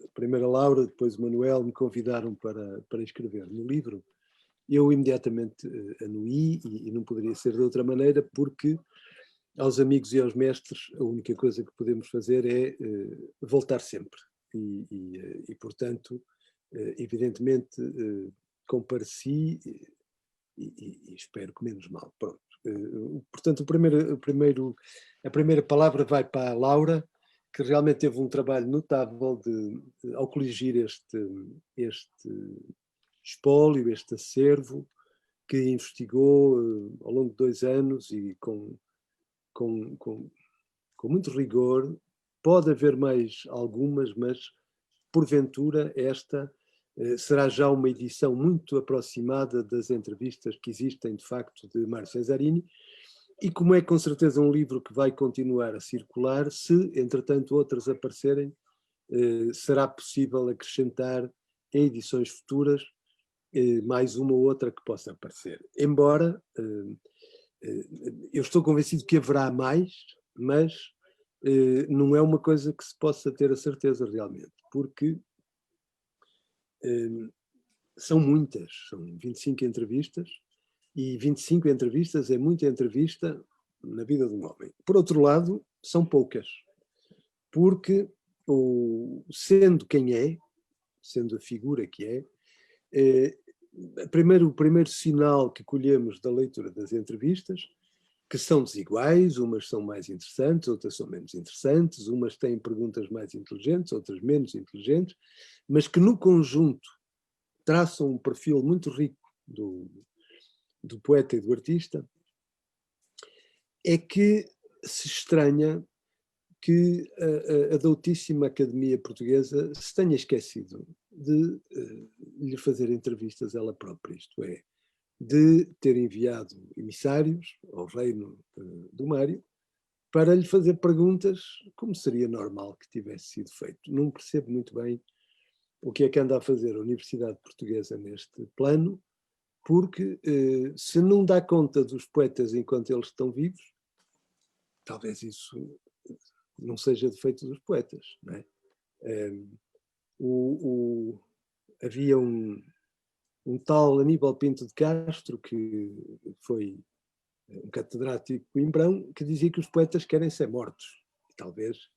a primeira Laura, depois o Manuel me convidaram para escrever no livro, eu imediatamente anuí e não poderia ser de outra maneira, porque aos amigos e aos mestres a única coisa que podemos fazer é voltar sempre. E portanto, evidentemente, compareci e espero que menos mal. Pronto. Portanto, a primeira palavra vai para a Laura, que realmente teve um trabalho notável ao coligir este espólio, este acervo, que investigou ao longo de 2 anos e com muito rigor. Pode haver mais algumas, mas porventura esta será já uma edição muito aproximada das entrevistas que existem de facto de Mário Cesarini, e como é com certeza um livro que vai continuar a circular, se entretanto outras aparecerem, será possível acrescentar em edições futuras mais uma ou outra que possa aparecer. Embora eu estou convencido que haverá mais, mas não é uma coisa que se possa ter a certeza realmente, porque são muitas, são 25 entrevistas, e 25 entrevistas é muita entrevista na vida de um homem. Por outro lado, são poucas, porque sendo quem é, sendo a figura que é, o primeiro sinal que colhemos da leitura das entrevistas, que são desiguais, umas são mais interessantes, outras são menos interessantes, umas têm perguntas mais inteligentes, outras menos inteligentes, mas que no conjunto traçam um perfil muito rico do poeta e do artista, é que se estranha que a doutíssima Academia Portuguesa se tenha esquecido de lhe fazer entrevistas ela própria, isto é, de ter enviado emissários ao reino do Mário para lhe fazer perguntas como seria normal que tivesse sido feito. Não percebo muito bem o que é que anda a fazer a Universidade Portuguesa neste plano, porque se não dá conta dos poetas enquanto eles estão vivos, talvez isso não seja defeito dos poetas, não é? Havia um tal Aníbal Pinto de Castro, que foi um catedrático de Coimbrão, que dizia que os poetas querem ser mortos. E talvez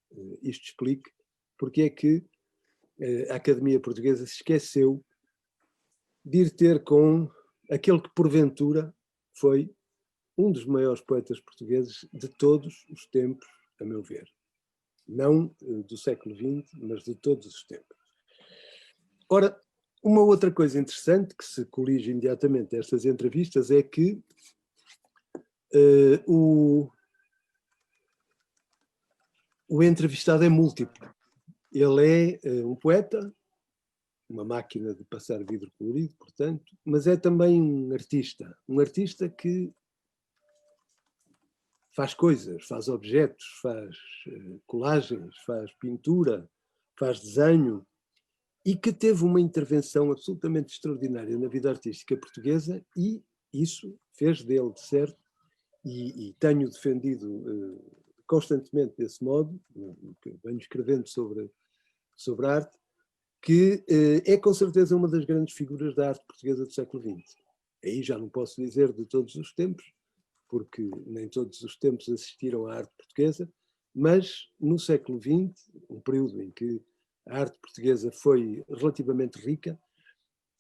isto explique porque é que a Academia Portuguesa se esqueceu de ir ter com aquele que porventura foi um dos maiores poetas portugueses de todos os tempos, a meu ver. Não do século XX, mas de todos os tempos. Ora, uma outra coisa interessante que se colige imediatamente a estas entrevistas é que o entrevistado é múltiplo. Ele é um poeta, uma máquina de passar vidro colorido, portanto, mas é também um artista que faz coisas, faz objetos, faz colagens, faz pintura, faz desenho, e que teve uma intervenção absolutamente extraordinária na vida artística portuguesa, e isso fez dele, de certo, e tenho defendido constantemente desse modo, que venho escrevendo sobre arte, que é com certeza uma das grandes figuras da arte portuguesa do século XX. Aí já não posso dizer de todos os tempos, porque nem todos os tempos assistiram à arte portuguesa, mas no século XX, um período em que a arte portuguesa foi relativamente rica,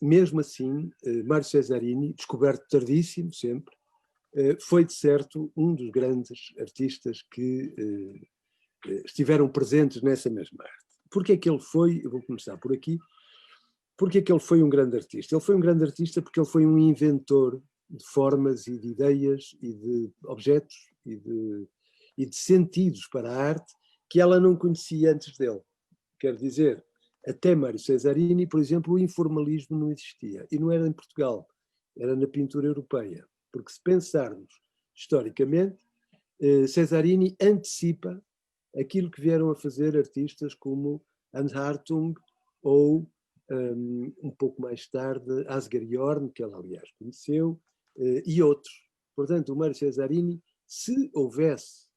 mesmo assim, Mário Cesarini, descoberto tardíssimo sempre, foi de certo um dos grandes artistas que estiveram presentes nessa mesma arte. Porque é que ele foi, eu vou começar por aqui, porque é que ele foi um grande artista? Ele foi um grande artista porque ele foi um inventor de formas e de ideias e de objetos e de sentidos para a arte que ela não conhecia antes dele. Quer dizer, até Mário Cesarini, por exemplo, o informalismo não existia. E não era em Portugal, era na pintura europeia. Porque se pensarmos historicamente, Cesarini antecipa aquilo que vieram a fazer artistas como Hans Hartung ou, um pouco mais tarde, Asger Jorn, que ela, aliás, conheceu, e outros. Portanto, o Mário Cesarini, se houvesse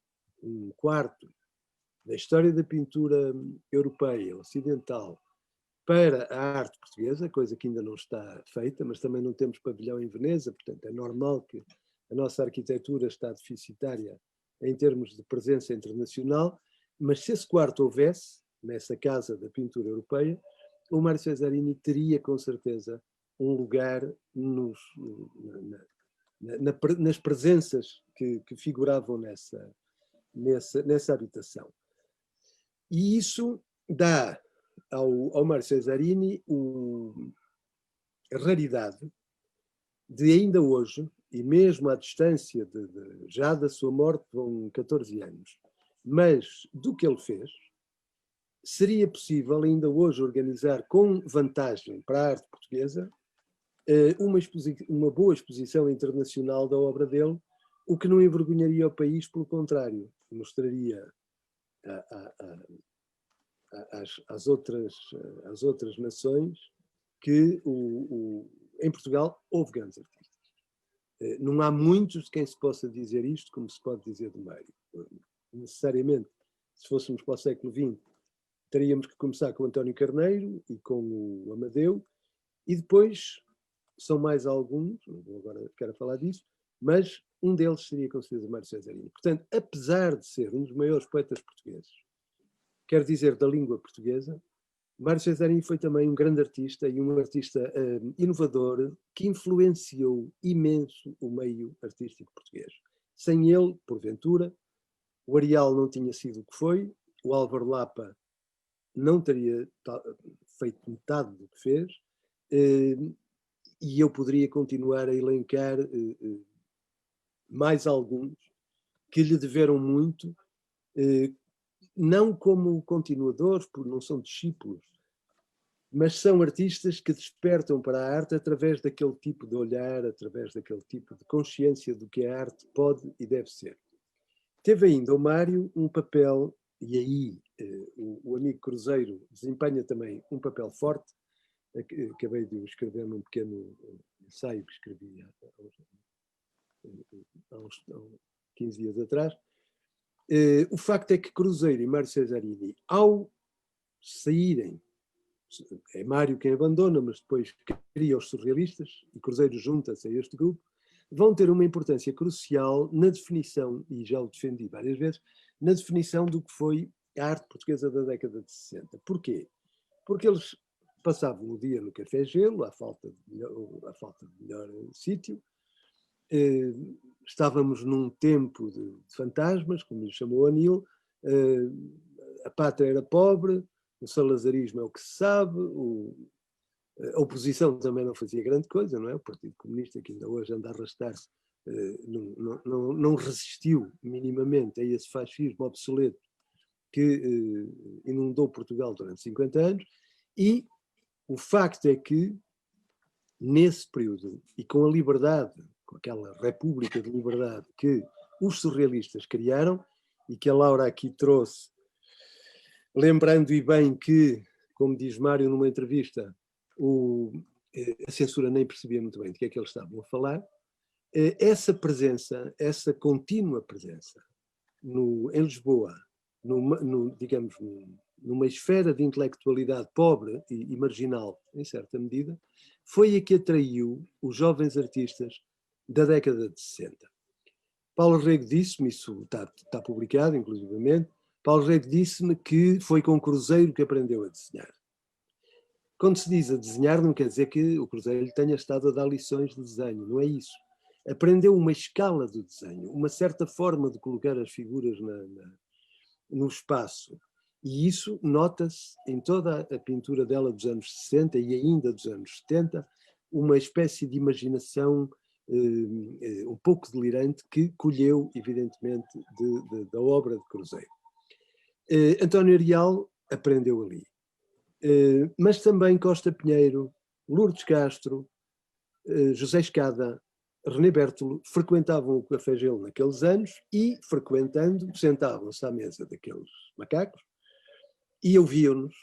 um quarto da história da pintura europeia, ocidental, para a arte portuguesa, coisa que ainda não está feita, mas também não temos pavilhão em Veneza, portanto é normal que a nossa arquitetura está deficitária em termos de presença internacional, mas se esse quarto houvesse, nessa casa da pintura europeia, o Mário Cesarini teria com certeza um lugar nas presenças que figuravam nessa habitação. E isso dá ao Mário Cesarini a raridade de ainda hoje, e mesmo à distância já da sua morte, vão 14 anos, mas do que ele fez, seria possível ainda hoje organizar com vantagem para a arte portuguesa uma boa exposição internacional da obra dele, o que não envergonharia o país, pelo contrário, mostraria às outras nações que em Portugal houve grandes artistas. Não há muitos de quem se possa dizer isto, como se pode dizer do Mário. Necessariamente, se fôssemos para o século XX, teríamos que começar com o António Carneiro e com o Amadeu, e depois são mais alguns, não agora quero falar disso, mas um deles seria com certeza Mário Cesarini. Portanto, apesar de ser um dos maiores poetas portugueses, quer dizer da língua portuguesa, Mário Cesarini foi também um grande artista e um artista inovador que influenciou imenso o meio artístico português. Sem ele, porventura, o Arial não tinha sido o que foi, o Álvaro Lapa não teria feito metade do que fez, e eu poderia continuar a elencar mais alguns que lhe deveram muito, não como continuadores, porque não são discípulos, mas são artistas que despertam para a arte através daquele tipo de olhar, através daquele tipo de consciência do que a arte pode e deve ser. Teve ainda o Mário um papel, e aí o amigo Cruzeiro desempenha também um papel forte. Acabei de escrever num pequeno ensaio que escrevi há uns 15 dias atrás. O facto é que Cruzeiro e Mário Cesarini, ao saírem, é Mário quem abandona, mas depois cria os surrealistas, e Cruzeiro junta-se a este grupo, vão ter uma importância crucial na definição, e já o defendi várias vezes, na definição do que foi a arte portuguesa da década de 60. Porquê? Porque eles passavam o dia no Café Gelo, à falta de melhor sítio. Estávamos num tempo de fantasmas, como lhe chamou Anil. A pátria era pobre, o salazarismo é o que se sabe, a oposição também não fazia grande coisa, não é? O Partido Comunista, que ainda hoje anda a arrastar-se, não resistiu minimamente a esse fascismo obsoleto que inundou Portugal durante 50 anos, e o facto é que, nesse período, e com a liberdade, com aquela república de liberdade que os surrealistas criaram, e que a Laura aqui trouxe, lembrando e bem que, como diz Mário numa entrevista, a censura nem percebia muito bem de que é que eles estavam a falar, essa presença, essa contínua presença em Lisboa, digamos, numa esfera de intelectualidade pobre e marginal, em certa medida, foi a que atraiu os jovens artistas da década de 60. Paulo Rego disse-me, isso está publicado, inclusivamente, Paulo Rego disse-me que foi com o Cruzeiro que aprendeu a desenhar. Quando se diz a desenhar, não quer dizer que o Cruzeiro lhe tenha estado a dar lições de desenho, não é isso. Aprendeu uma escala do desenho, uma certa forma de colocar as figuras no espaço. E isso nota-se em toda a pintura dela dos anos 60 e ainda dos anos 70, uma espécie de imaginação um pouco delirante que colheu, evidentemente, da obra de Cruzeiro. António Arial aprendeu ali. mas também Costa Pinheiro, Lourdes Castro, José Escada, René Bertolo frequentavam o Café Gelo naqueles anos e, frequentando, sentavam-se à mesa daqueles macacos e ouviam-nos,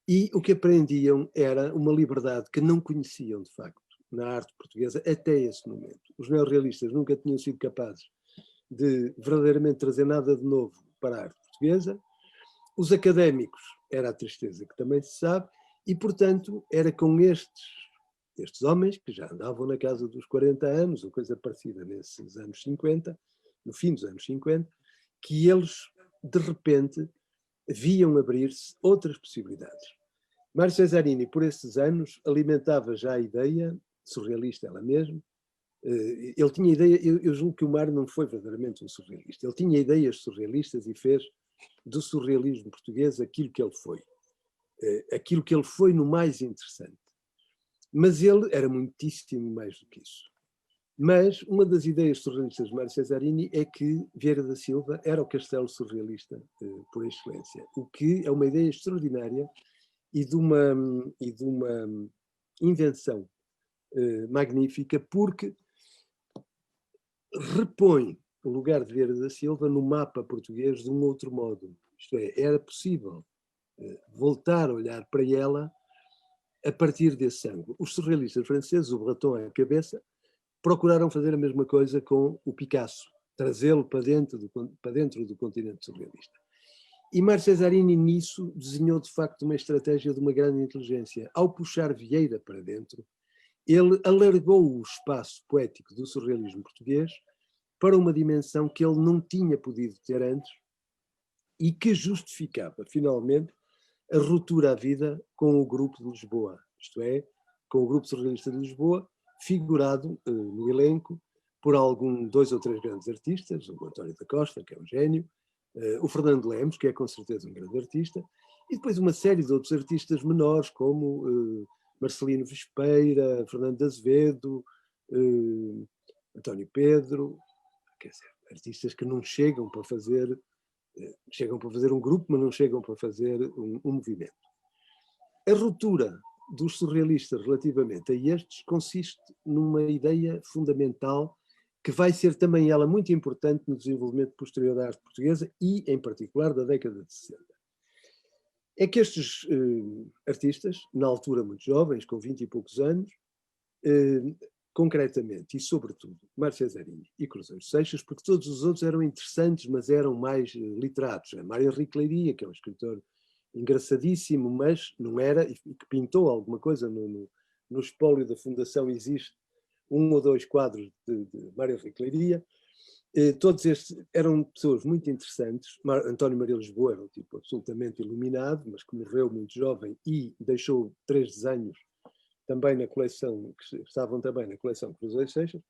e o que aprendiam era uma liberdade que não conheciam, de facto, na arte portuguesa até esse momento. Os neorrealistas nunca tinham sido capazes de verdadeiramente trazer nada de novo para a arte portuguesa. Os académicos, era a tristeza que também se sabe, e, portanto, era com estes homens, que já andavam na casa dos 40 anos, ou coisa parecida nesses anos 50, no fim dos anos 50, que eles, de repente, viam abrir-se outras possibilidades. Mário Cesarini, por esses anos, alimentava já a ideia, surrealista ela mesma, ele tinha ideia, eu julgo que o Mário não foi verdadeiramente um surrealista, ele tinha ideias surrealistas e fez do surrealismo português aquilo que ele foi no mais interessante. Mas ele era muitíssimo mais do que isso. Mas uma das ideias surrealistas de Mário Cesarini é que Vieira da Silva era o castelo surrealista por excelência, o que é uma ideia extraordinária e de uma invenção magnífica, porque repõe o lugar de Vieira da Silva no mapa português de um outro modo. Isto é, era possível voltar a olhar para ela a partir desse ângulo. Os surrealistas franceses, o Breton à cabeça, procuraram fazer a mesma coisa com o Picasso, trazê-lo para dentro do continente surrealista. E Mário Cesarini, nisso, desenhou de facto uma estratégia de uma grande inteligência. Ao puxar Vieira para dentro, ele alargou o espaço poético do surrealismo português para uma dimensão que ele não tinha podido ter antes e que justificava, finalmente, a ruptura à vida com o Grupo de Lisboa, isto é, com o Grupo Surrealista de Lisboa, figurado no elenco por dois ou três grandes artistas, o António da Costa, que é um gênio, o Fernando Lemos, que é com certeza um grande artista, e depois uma série de outros artistas menores, como Marcelino Vespeira, Fernando de Azevedo, António Pedro, quer dizer, artistas que não chegam para fazer um grupo, mas não chegam para fazer um movimento. A ruptura dos surrealistas relativamente a estes consiste numa ideia fundamental que vai ser também ela muito importante no desenvolvimento posterior da arte portuguesa e, em particular, da década de 60. É que estes artistas, na altura muito jovens, com 20 e poucos anos, concretamente e sobretudo Mário Cesarini e Cruzeiro Seixas, porque todos os outros eram interessantes, mas eram mais literatos. Mário Henrique Leiria, que é um escritor engraçadíssimo, mas não era, e que pintou alguma coisa no espólio da Fundação, existe um ou dois quadros de Mário Henrique Leiria. Todos estes eram pessoas muito interessantes. António Maria Lisboa era um tipo absolutamente iluminado, mas que morreu muito jovem e deixou 3 desenhos também na coleção, que estavam também na coleção Cruzeiro Seixas,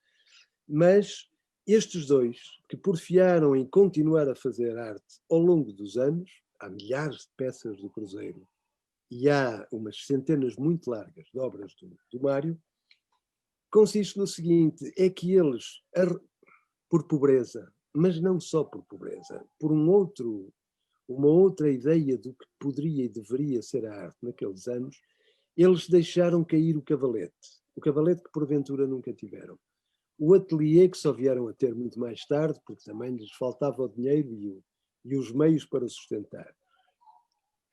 mas estes dois, que porfiaram em continuar a fazer arte ao longo dos anos, há milhares de peças do Cruzeiro e há umas centenas muito largas de obras do Mário, consiste no seguinte, é que eles, por pobreza, mas não só por pobreza, por uma outra ideia do que poderia e deveria ser a arte naqueles anos, eles deixaram cair o cavalete que porventura nunca tiveram. O ateliê, que só vieram a ter muito mais tarde, porque também lhes faltava o dinheiro e os meios para sustentar.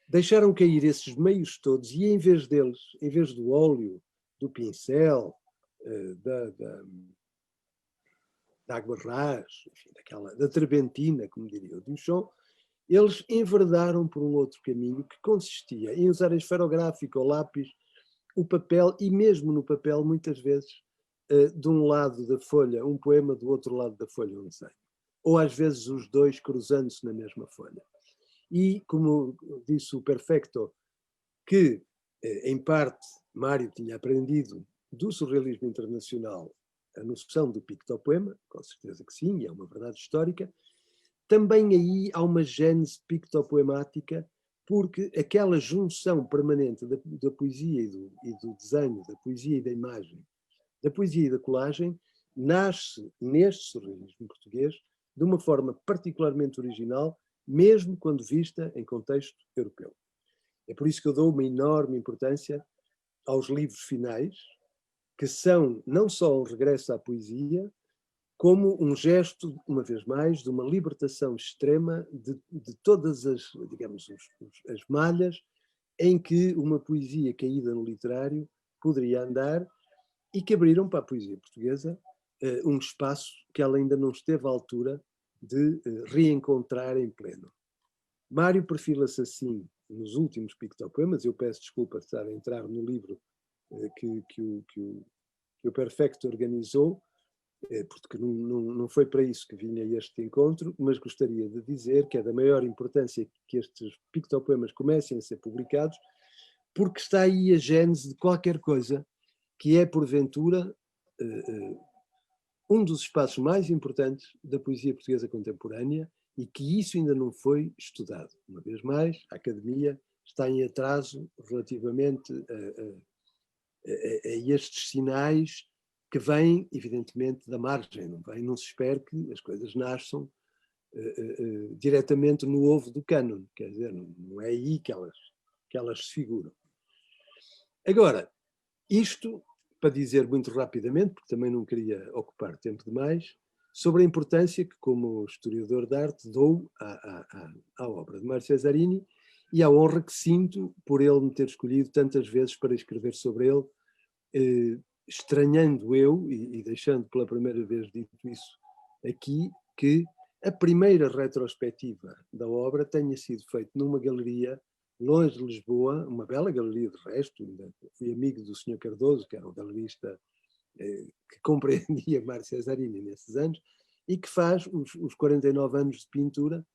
Deixaram cair esses meios todos e em vez deles, em vez do óleo, do pincel, da água ras, enfim, da trebentina, como diria o Duchamp, eles enverdaram por um outro caminho que consistia em usar a esferográfica, o lápis, o papel, e mesmo no papel, muitas vezes, de um lado da folha um poema, do outro lado da folha um desenho. Ou às vezes os dois cruzando-se na mesma folha. E, como disse o Perfecto, que em parte Mário tinha aprendido do surrealismo internacional a noção do pictopoema, com certeza que sim, e é uma verdade histórica, também aí há uma gênese pictopoemática, porque aquela junção permanente da poesia e do desenho, da poesia e da imagem, da poesia e da colagem, nasce neste surrealismo português de uma forma particularmente original, mesmo quando vista em contexto europeu. É por isso que eu dou uma enorme importância aos livros finais, que são não só um regresso à poesia, como um gesto, uma vez mais, de uma libertação extrema de todas as, digamos, as malhas em que uma poesia caída no literário poderia andar e que abriram para a poesia portuguesa um espaço que ela ainda não esteve à altura de reencontrar em pleno. Mário perfila-se assim nos últimos pictopoemas. Eu peço desculpa de estar a entrar no livro que o Perfecto organizou, porque não foi para isso que vinha este encontro, mas gostaria de dizer que é da maior importância que estes pictopoemas comecem a ser publicados, porque está aí a gênese de qualquer coisa que é, porventura, um dos espaços mais importantes da poesia portuguesa contemporânea e que isso ainda não foi estudado. Uma vez mais, a Academia está em atraso relativamente a estes sinais que vêm, evidentemente, da margem. Não se espera que as coisas nasçam diretamente no ovo do cânon, quer dizer, não é aí que elas se figuram. Agora, isto para dizer muito rapidamente, porque também não queria ocupar tempo demais, sobre a importância que, como historiador de arte, dou à obra de Mário Cesarini e à honra que sinto por ele me ter escolhido tantas vezes para escrever sobre ele, estranhando eu, e deixando pela primeira vez dito isso aqui, que a primeira retrospectiva da obra tenha sido feita numa galeria longe de Lisboa, uma bela galeria de resto. Ainda fui amigo do Sr. Cardoso, que era um galerista que compreendia Mário Cesarini nesses anos, e que faz os 49 anos de pintura,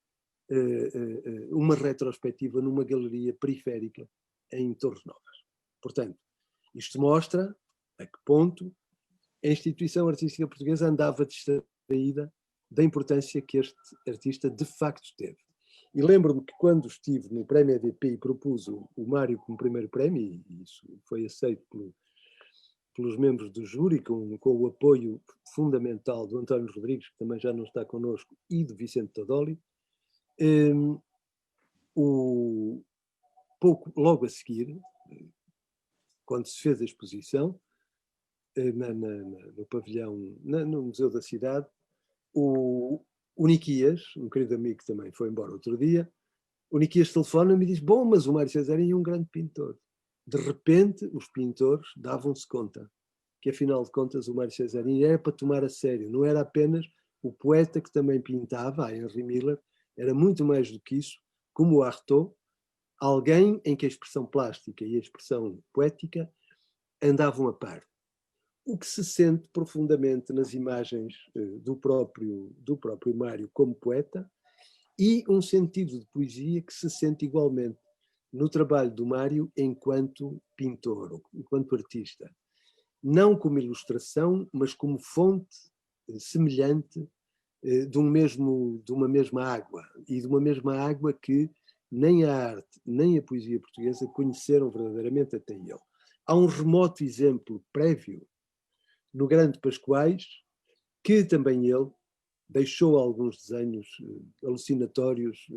uma retrospectiva numa galeria periférica em Torres Novas. Portanto, isto mostra a que ponto a instituição artística portuguesa andava distraída da importância que este artista de facto teve. E lembro-me que quando estive no Prémio EDP e propus o Mário como primeiro prémio, e isso foi aceito pelos membros do júri, com o apoio fundamental do António Rodrigues, que também já não está connosco, e do Vicente Tadoli, logo a seguir, quando se fez a exposição, no pavilhão, no Museu da Cidade, o Niquias, um querido amigo que também foi embora outro dia, o Niquias telefona-me e diz: bom, mas o Mário Cesarini é um grande pintor. De repente, os pintores davam-se conta que, afinal de contas, o Mário Cesarini era para tomar a sério, não era apenas o poeta que também pintava, a Henry Miller, era muito mais do que isso, como o Artaud, alguém em que a expressão plástica e a expressão poética andavam a par. O que se sente profundamente nas imagens do próprio Mário como poeta, e um sentido de poesia que se sente igualmente no trabalho do Mário enquanto pintor, enquanto artista. Não como ilustração, mas como fonte semelhante de uma mesma água, e de uma mesma água que nem a arte, nem a poesia portuguesa conheceram verdadeiramente até ele. Há um remoto exemplo prévio no Grande Pascoais, que também ele deixou alguns desenhos alucinatórios,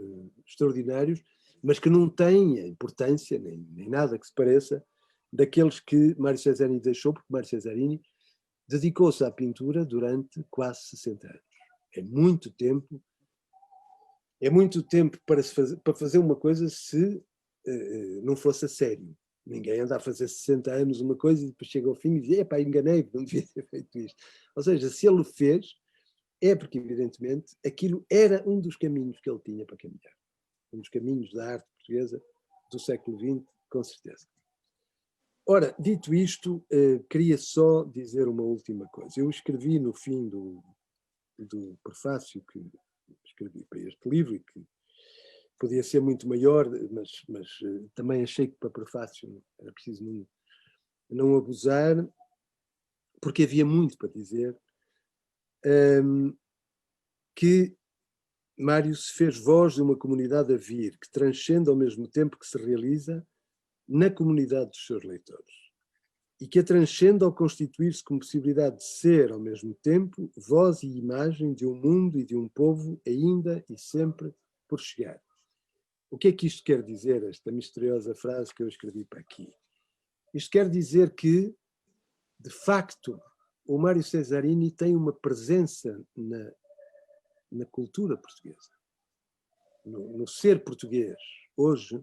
extraordinários, mas que não têm a importância, nem nada que se pareça, daqueles que Mário Cesarini deixou, porque Mário Cesarini dedicou-se à pintura durante quase 60 anos. É muito tempo para fazer uma coisa se não fosse a sério. Ninguém anda a fazer 60 anos uma coisa e depois chega ao fim e diz: epá, enganei, não devia ter feito isto. Ou seja, se ele o fez, é porque, evidentemente, aquilo era um dos caminhos que ele tinha para caminhar. Um dos caminhos da arte portuguesa do século XX, com certeza. Ora, dito isto, queria só dizer uma última coisa. Eu escrevi no fim do prefácio que escrevi para este livro, e que podia ser muito maior, mas também achei que para prefácio era preciso não abusar, porque havia muito para dizer, que Mário se fez voz de uma comunidade a vir, que transcende ao mesmo tempo que se realiza na comunidade dos seus leitores, e que a transcende ao constituir-se como possibilidade de ser, ao mesmo tempo, voz e imagem de um mundo e de um povo ainda e sempre por chegar. O que é que isto quer dizer, esta misteriosa frase que eu escrevi para aqui? Isto quer dizer que, de facto, o Mário Cesarini tem uma presença na cultura portuguesa, no ser português, hoje,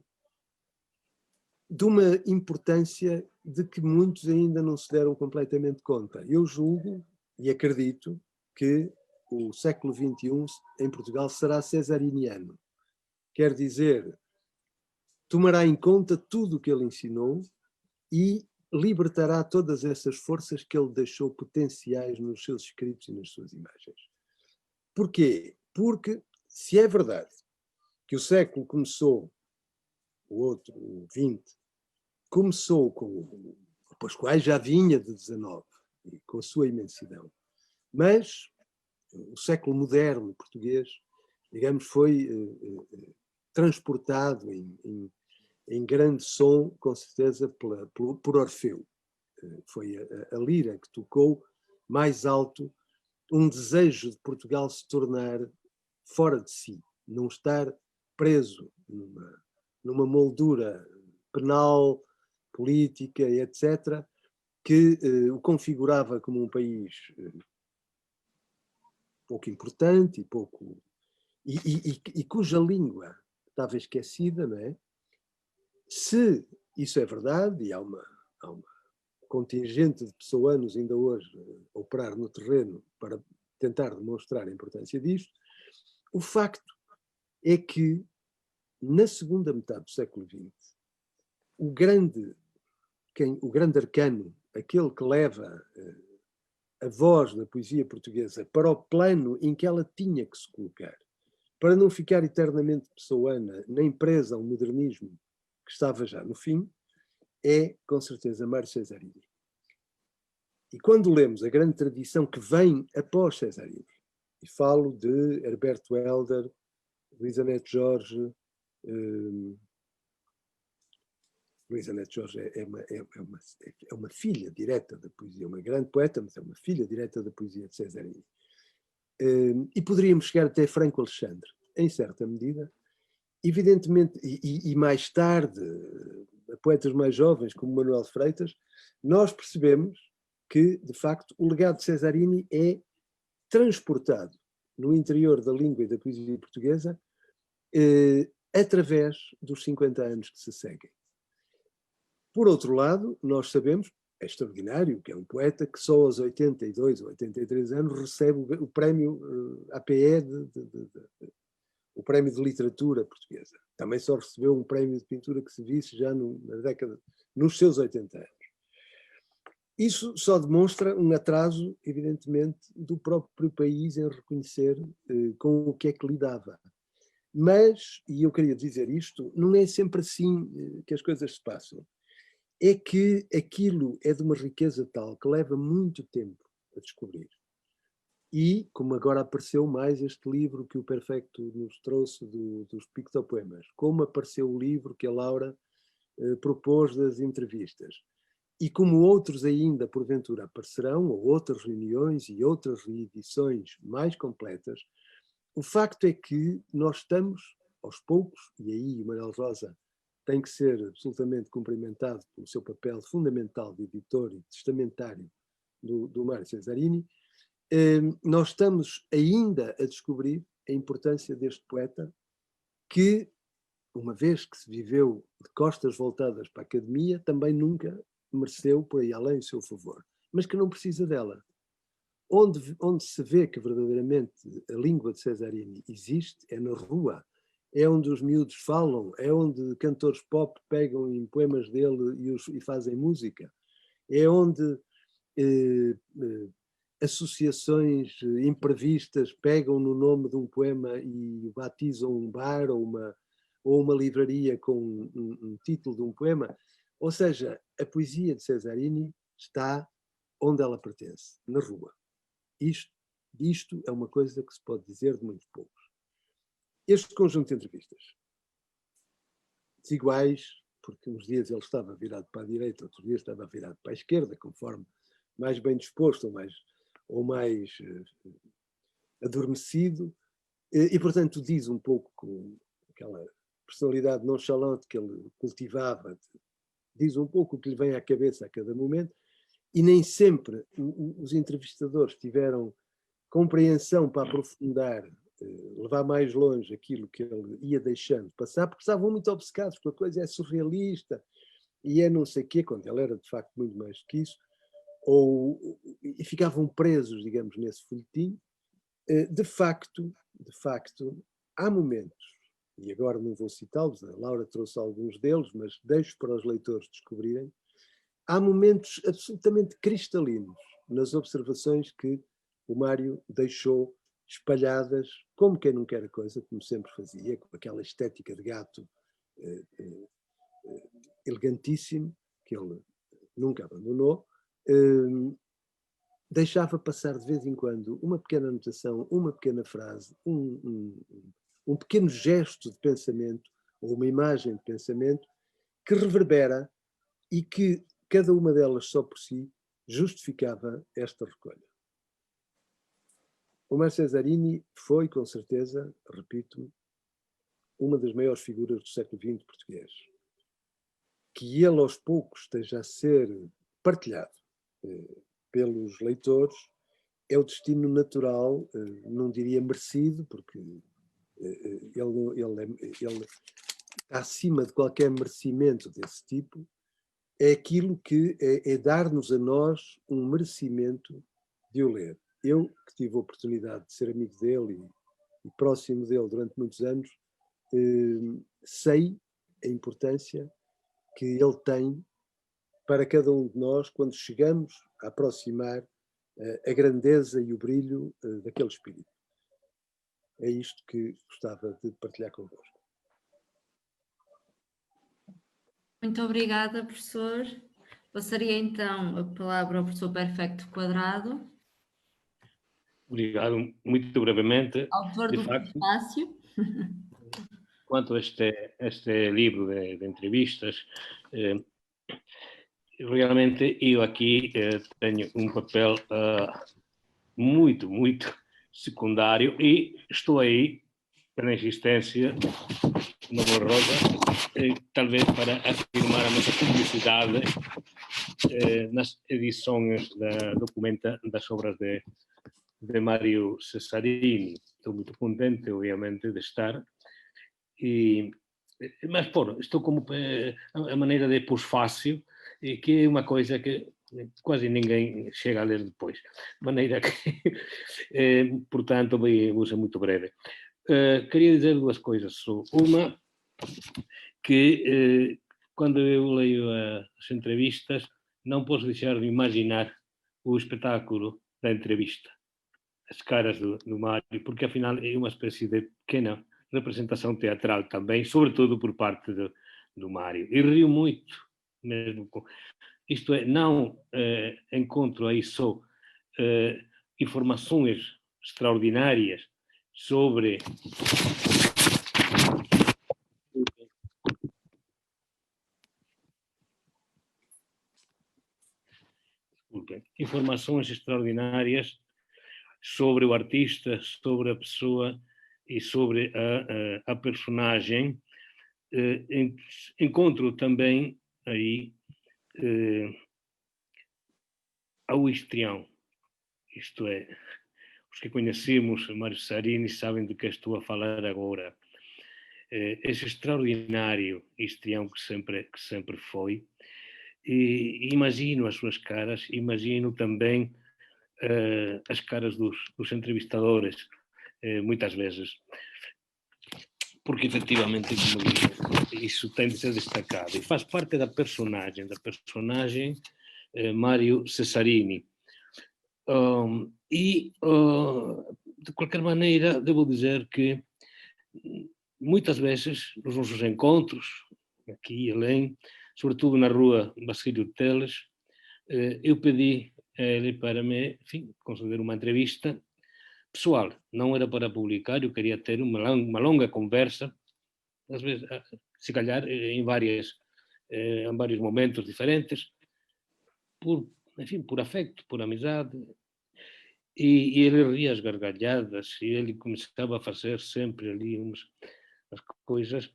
de uma importância de que muitos ainda não se deram completamente conta. Eu julgo e acredito que o século XXI em Portugal será cesariniano. Quer dizer, tomará em conta tudo o que ele ensinou e libertará todas essas forças que ele deixou potenciais nos seus escritos e nas suas imagens. Porquê? Porque, se é verdade que o século começou, o outro, o XX, começou com o Pascoais, já vinha de XIX, com a sua imensidão, mas o século moderno português, digamos, foi transportado em grande som, com certeza, por Orfeu. Foi a lira que tocou mais alto um desejo de Portugal se tornar fora de si, não estar preso numa moldura penal, política, etc., que o configurava como um país pouco importante e cuja língua estava esquecida, não é? Se isso é verdade, e há uma contingente de pessoanos ainda hoje a operar no terreno para tentar demonstrar a importância disto, o facto é que, na segunda metade do século XX, o grande arcano, aquele que leva a voz da poesia portuguesa para o plano em que ela tinha que se colocar, para não ficar eternamente pessoana, nem presa ao modernismo que estava já no fim, é, com certeza, Mário Cesarini. E quando lemos a grande tradição que vem após Cesarini, e falo de Herberto Helder, Luísa Neto Jorge, Luísa Neto Jorge é uma filha direta da poesia, uma grande poeta, mas é uma filha direta da poesia de Cesarini. E poderíamos chegar até Franco Alexandre, em certa medida, evidentemente, e mais tarde, a poetas mais jovens, como Manuel Freitas, nós percebemos que, de facto, o legado de Cesarini é transportado no interior da língua e da poesia portuguesa através dos 50 anos que se seguem. Por outro lado, nós sabemos, é extraordinário, que é um poeta que só aos 82 ou 83 anos recebe o prémio APE, o prémio de literatura portuguesa. Também só recebeu um prémio de pintura que se visse já nos seus 80 anos. Isso só demonstra um atraso, evidentemente, do próprio país em reconhecer com o que é que lidava. Mas, e eu queria dizer isto, não é sempre assim que as coisas se passam. É que aquilo é de uma riqueza tal que leva muito tempo a descobrir. E, como agora apareceu mais este livro que o Perfecto nos trouxe dos pictopoemas, como apareceu o livro que a Laura propôs das entrevistas, e como outros ainda, porventura, aparecerão, ou outras reuniões e outras reedições mais completas, o facto é que nós estamos, aos poucos, e aí o Manuel Rosa tem que ser absolutamente cumprimentado pelo seu papel fundamental de editor e testamentário do Mário Cesarini, nós estamos ainda a descobrir a importância deste poeta que, uma vez que se viveu de costas voltadas para a academia, também nunca mereceu por aí além o seu favor, mas que não precisa dela. Onde se vê que verdadeiramente a língua de Cesarini existe é na rua, é onde os miúdos falam, é onde cantores pop pegam em poemas dele e fazem música, é onde associações imprevistas pegam no nome de um poema e batizam um bar ou uma livraria com um título de um poema. Ou seja, a poesia de Cesarini está onde ela pertence, na rua. Isto é uma coisa que se pode dizer de muito poucos. Este conjunto de entrevistas, desiguais, porque uns dias ele estava virado para a direita, outros dias estava virado para a esquerda, conforme mais bem disposto ou mais adormecido, e portanto diz um pouco com aquela personalidade nonchalante que ele cultivava, diz um pouco o que lhe vem à cabeça a cada momento, e nem sempre os entrevistadores tiveram compreensão para aprofundar, levar mais longe aquilo que ele ia deixando passar, porque estavam muito obcecados, porque a coisa é surrealista e é não sei o quê, quando ele era de facto muito mais do que isso, e ficavam presos, digamos, nesse folhetim. De facto, há momentos, e agora não vou citá-los, a Laura trouxe alguns deles, mas deixo para os leitores descobrirem, há momentos absolutamente cristalinos nas observações que o Mário deixou espalhadas, como quem não quer a coisa, como sempre fazia, com aquela estética de gato elegantíssimo, que ele nunca abandonou, deixava passar de vez em quando uma pequena anotação, uma pequena frase, um pequeno gesto de pensamento, ou uma imagem de pensamento, que reverbera e que cada uma delas só por si justificava esta recolha. O Mário Cesarini foi, com certeza, repito, uma das maiores figuras do século XX português. Que ele aos poucos esteja a ser partilhado pelos leitores é o destino natural, não diria merecido, porque ele está acima de qualquer merecimento desse tipo, é aquilo que é dar-nos a nós um merecimento de o ler. Eu, que tive a oportunidade de ser amigo dele e próximo dele durante muitos anos, sei a importância que ele tem para cada um de nós quando chegamos a aproximar a grandeza e o brilho daquele espírito. É isto que gostava de partilhar convosco. Muito obrigada, professor. Passaria então a palavra ao professor Perfecto Quadrado. Obrigado, muito brevemente. Autor do prefácio. Quanto a este livro de entrevistas, realmente eu aqui tenho um papel muito, muito secundário e estou aí pela existência de uma rosa, talvez para afirmar a nossa publicidade nas edições da documenta das obras de Mário Cesarini. Estou muito contente, obviamente, de estar. Mas, estou como a maneira de pós-fácil, que é uma coisa que quase ninguém chega a ler depois. De maneira que, portanto, vou ser muito breve. Queria dizer duas coisas. Uma, que quando eu leio as entrevistas, não posso deixar de imaginar o espetáculo da entrevista, as caras do Mário, porque afinal é uma espécie de pequena representação teatral também, sobretudo por parte do Mário. E rio muito, mesmo com... Isto é, não encontro aí só informações extraordinárias sobre informações extraordinárias sobre o artista, sobre a pessoa e sobre a personagem. Encontro também aí ao histrião, isto é, os que conhecemos Mário Cesarini sabem do que estou a falar agora. Esse extraordinário histrião que sempre foi, e imagino as suas caras, imagino também as caras dos entrevistadores, muitas vezes, porque efetivamente, como digo, isso tem de ser destacado e faz parte da personagem Mário Cesarini. De qualquer maneira, devo dizer que muitas vezes nos nossos encontros, aqui e além, sobretudo na rua Basílio Teles, eu pedi a ele para me, enfim, conceder uma entrevista pessoal. Não era para publicar, eu queria ter uma longa conversa, às vezes, se calhar, em vários momentos diferentes, por afeto, por amizade. E ele ria as gargalhadas e ele começava a fazer sempre ali as coisas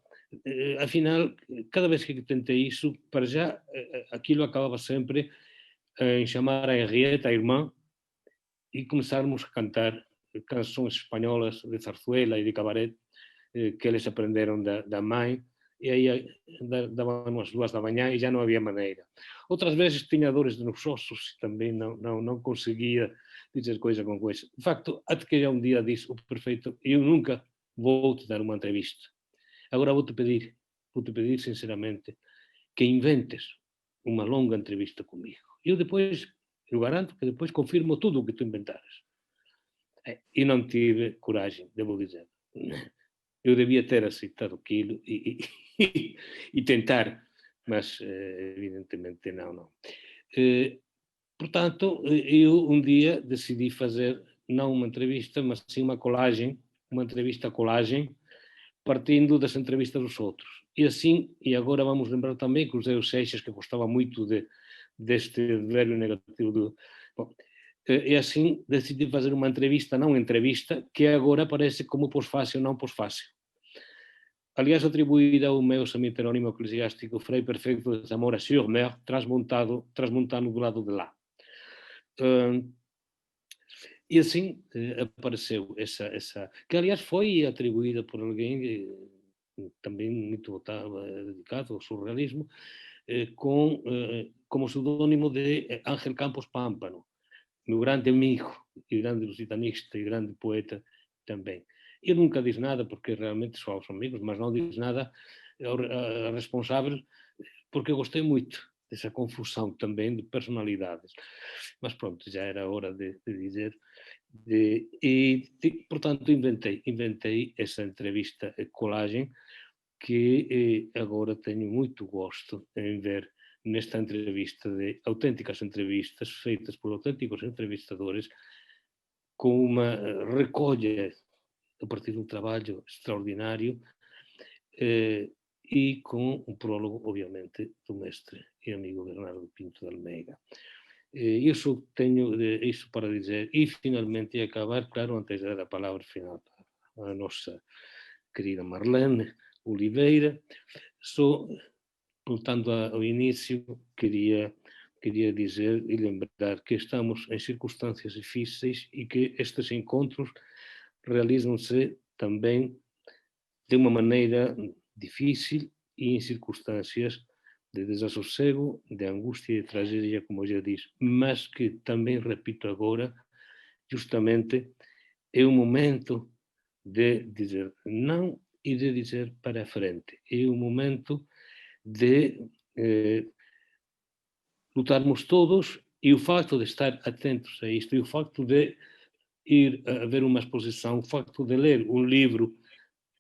afinal, cada vez que tentei isso, para já, aquilo acabava sempre em chamar a Henrietta, a irmã, e começarmos a cantar canções espanholas de zarzuela e de cabaret que eles aprenderam da mãe, e aí davam as 2 da manhã e já não havia maneira. Outras vezes tinha dores nos ossos e também não conseguia dizer coisa com coisa. De facto, até que já um dia disse o prefeito, eu nunca vou te dar uma entrevista. Agora vou-te pedir sinceramente, que inventes uma longa entrevista comigo. Eu garanto que depois confirmo tudo o que tu inventares. E não tive coragem, devo dizer. Eu devia ter aceitado aquilo e tentar, mas evidentemente não. Portanto, eu um dia decidi fazer não uma entrevista, mas sim uma entrevista-colagem, partindo das entrevistas dos outros. E assim, e agora vamos lembrar também que o José Seixas, que gostava muito deste verbo negativo, e assim decidi fazer uma entrevista, não entrevista, que agora aparece como pós-fácil, não pós-fácil. Aliás, atribuída ao meu semi-heterónimo eclesiástico Frei Perfeito de Zamora-sur-Mer, transmontano do lado de lá. E assim apareceu essa, que aliás foi atribuída por alguém também muito dedicado ao surrealismo, como pseudónimo de Ángel Campos Pámpano, meu grande amigo e grande lusitanista e grande poeta também. Eu nunca disse nada porque realmente sou aos amigos, mas não disse nada ao responsável porque eu gostei muito dessa confusão também de personalidades. Mas pronto, já era hora de dizer. Portanto, inventei essa entrevista colagem que agora tenho muito gosto em ver nesta entrevista, de autênticas entrevistas feitas por autênticos entrevistadores, com uma recolha a partir de um trabalho extraordinário e com um prólogo, obviamente, do mestre e amigo Bernardo Pinto de Almeida. Eu só tenho isso para dizer e finalmente acabar, claro, antes de dar a palavra final à nossa querida Marlene Oliveira, só voltando ao início, queria dizer e lembrar que estamos em circunstâncias difíceis e que estes encontros realizam-se também de uma maneira difícil e em circunstâncias de desassossego, de angústia e de tragédia, como já disse, mas que também, repito agora, justamente é o momento de dizer não e de dizer para a frente. É o momento de lutarmos todos, e o facto de estar atentos a isto, e o facto de ir a ver uma exposição, o facto de ler um livro,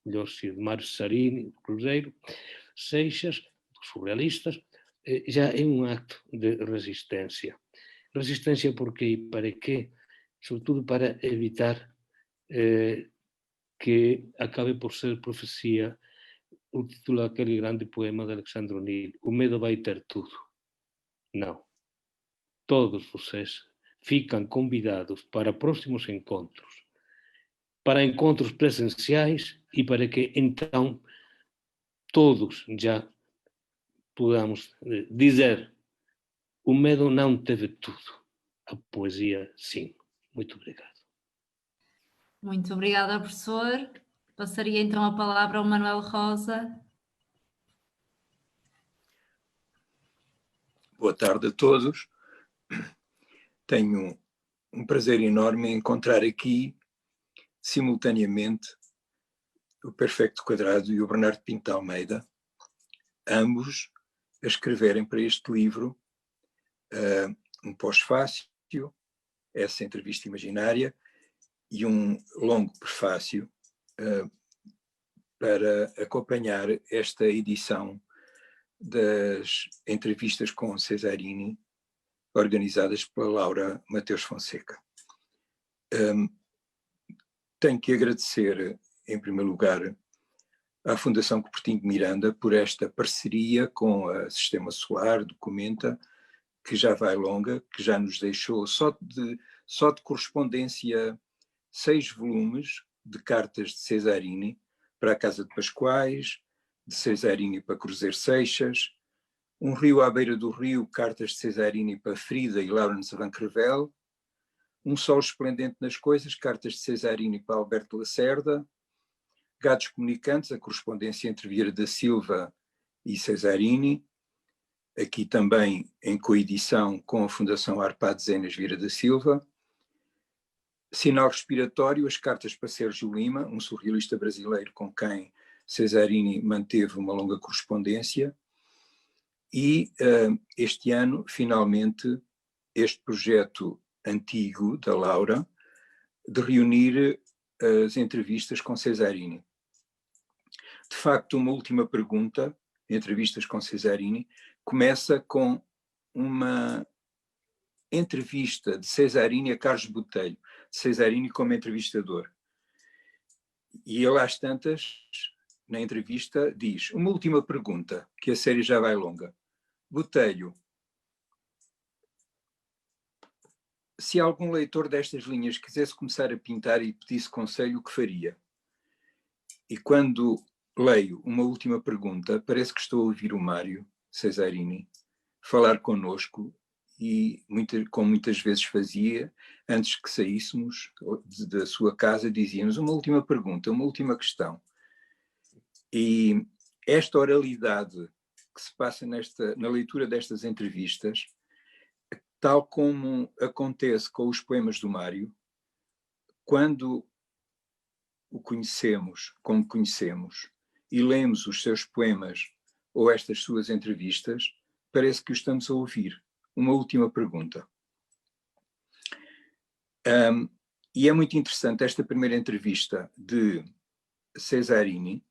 melhor se de Mário Cesarini, do Cruzeiro, Seixas, dos surrealistas, já é um acto de resistência. Resistência porque e para quê? Sobretudo para evitar que acabe por ser profecia o título daquele grande poema de Alexandre O'Neill, O medo vai ter tudo. Não. Todos vocês ficam convidados para próximos encontros, para encontros presenciais e para que então todos já podamos dizer o medo não teve tudo, a poesia sim. Muito obrigado. Muito obrigada, professor. Passaria então a palavra ao Manuel Rosa. Boa tarde a todos. Tenho um prazer enorme em encontrar aqui, simultaneamente, o Perfecto Quadrado e o Bernardo Pinto de Almeida, ambos a escreverem para este livro um pós-fácio, essa entrevista imaginária, e um longo prefácio para acompanhar esta edição das entrevistas com Cesarini, organizadas pela Laura Mateus Fonseca. Tenho que agradecer, em primeiro lugar, à Fundação Coubertin de Miranda por esta parceria com a Sistema Solar, Documenta, que já vai longa, que já nos deixou só de correspondência 6 volumes de cartas de Cesarini para a Casa de Pascoais, de Cesarini para Cruzeiro Seixas, Um Rio à Beira do Rio, cartas de Cesarini para Frida e Laurence Van Crevel, Um Sol Esplendente nas Coisas, cartas de Cesarini para Alberto Lacerda, Gatos Comunicantes, a correspondência entre Vieira da Silva e Cesarini, aqui também em coedição com a Fundação Arpad Zenas Vieira da Silva, Sinal Respiratório, as cartas para Sérgio Lima, um surrealista brasileiro com quem Cesarini manteve uma longa correspondência, e este ano, finalmente, este projeto antigo da Laura, de reunir as entrevistas com Cesarini. De facto, uma última pergunta, entrevistas com Cesarini, começa com uma entrevista de Cesarini a Carlos Botelho, Cesarini como entrevistador. E ele, às tantas, na entrevista, diz: uma última pergunta, que a série já vai longa. Botelho, se algum leitor destas linhas quisesse começar a pintar e pedisse conselho, o que faria? E quando leio uma última pergunta, parece que estou a ouvir o Mário Cesarini falar connosco, e como muitas vezes fazia, antes que saíssemos da sua casa, dizia-nos uma última pergunta, uma última questão. E esta oralidade que se passa na leitura destas entrevistas, tal como acontece com os poemas do Mário, quando o conhecemos como conhecemos e lemos os seus poemas ou estas suas entrevistas, parece que o estamos a ouvir. Uma última pergunta. E é muito interessante esta primeira entrevista de Cesarini,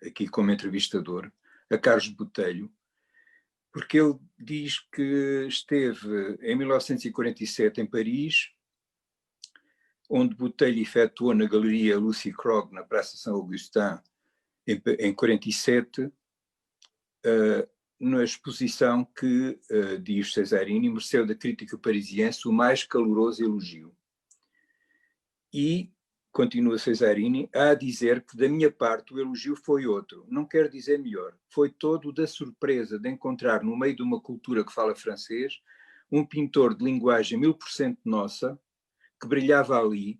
aqui como entrevistador, a Carlos Botelho, porque ele diz que esteve em 1947 em Paris, onde Botelho efetuou na Galeria Lucy Krog, na Praça São Augustin, em 1947, na exposição que, diz Cesarini, mereceu da crítica parisiense o mais caloroso elogio. E, continua Cesarini, a dizer que da minha parte o elogio foi outro, não quero dizer melhor, foi todo da surpresa de encontrar no meio de uma cultura que fala francês um pintor de linguagem 1000% nossa, que brilhava ali,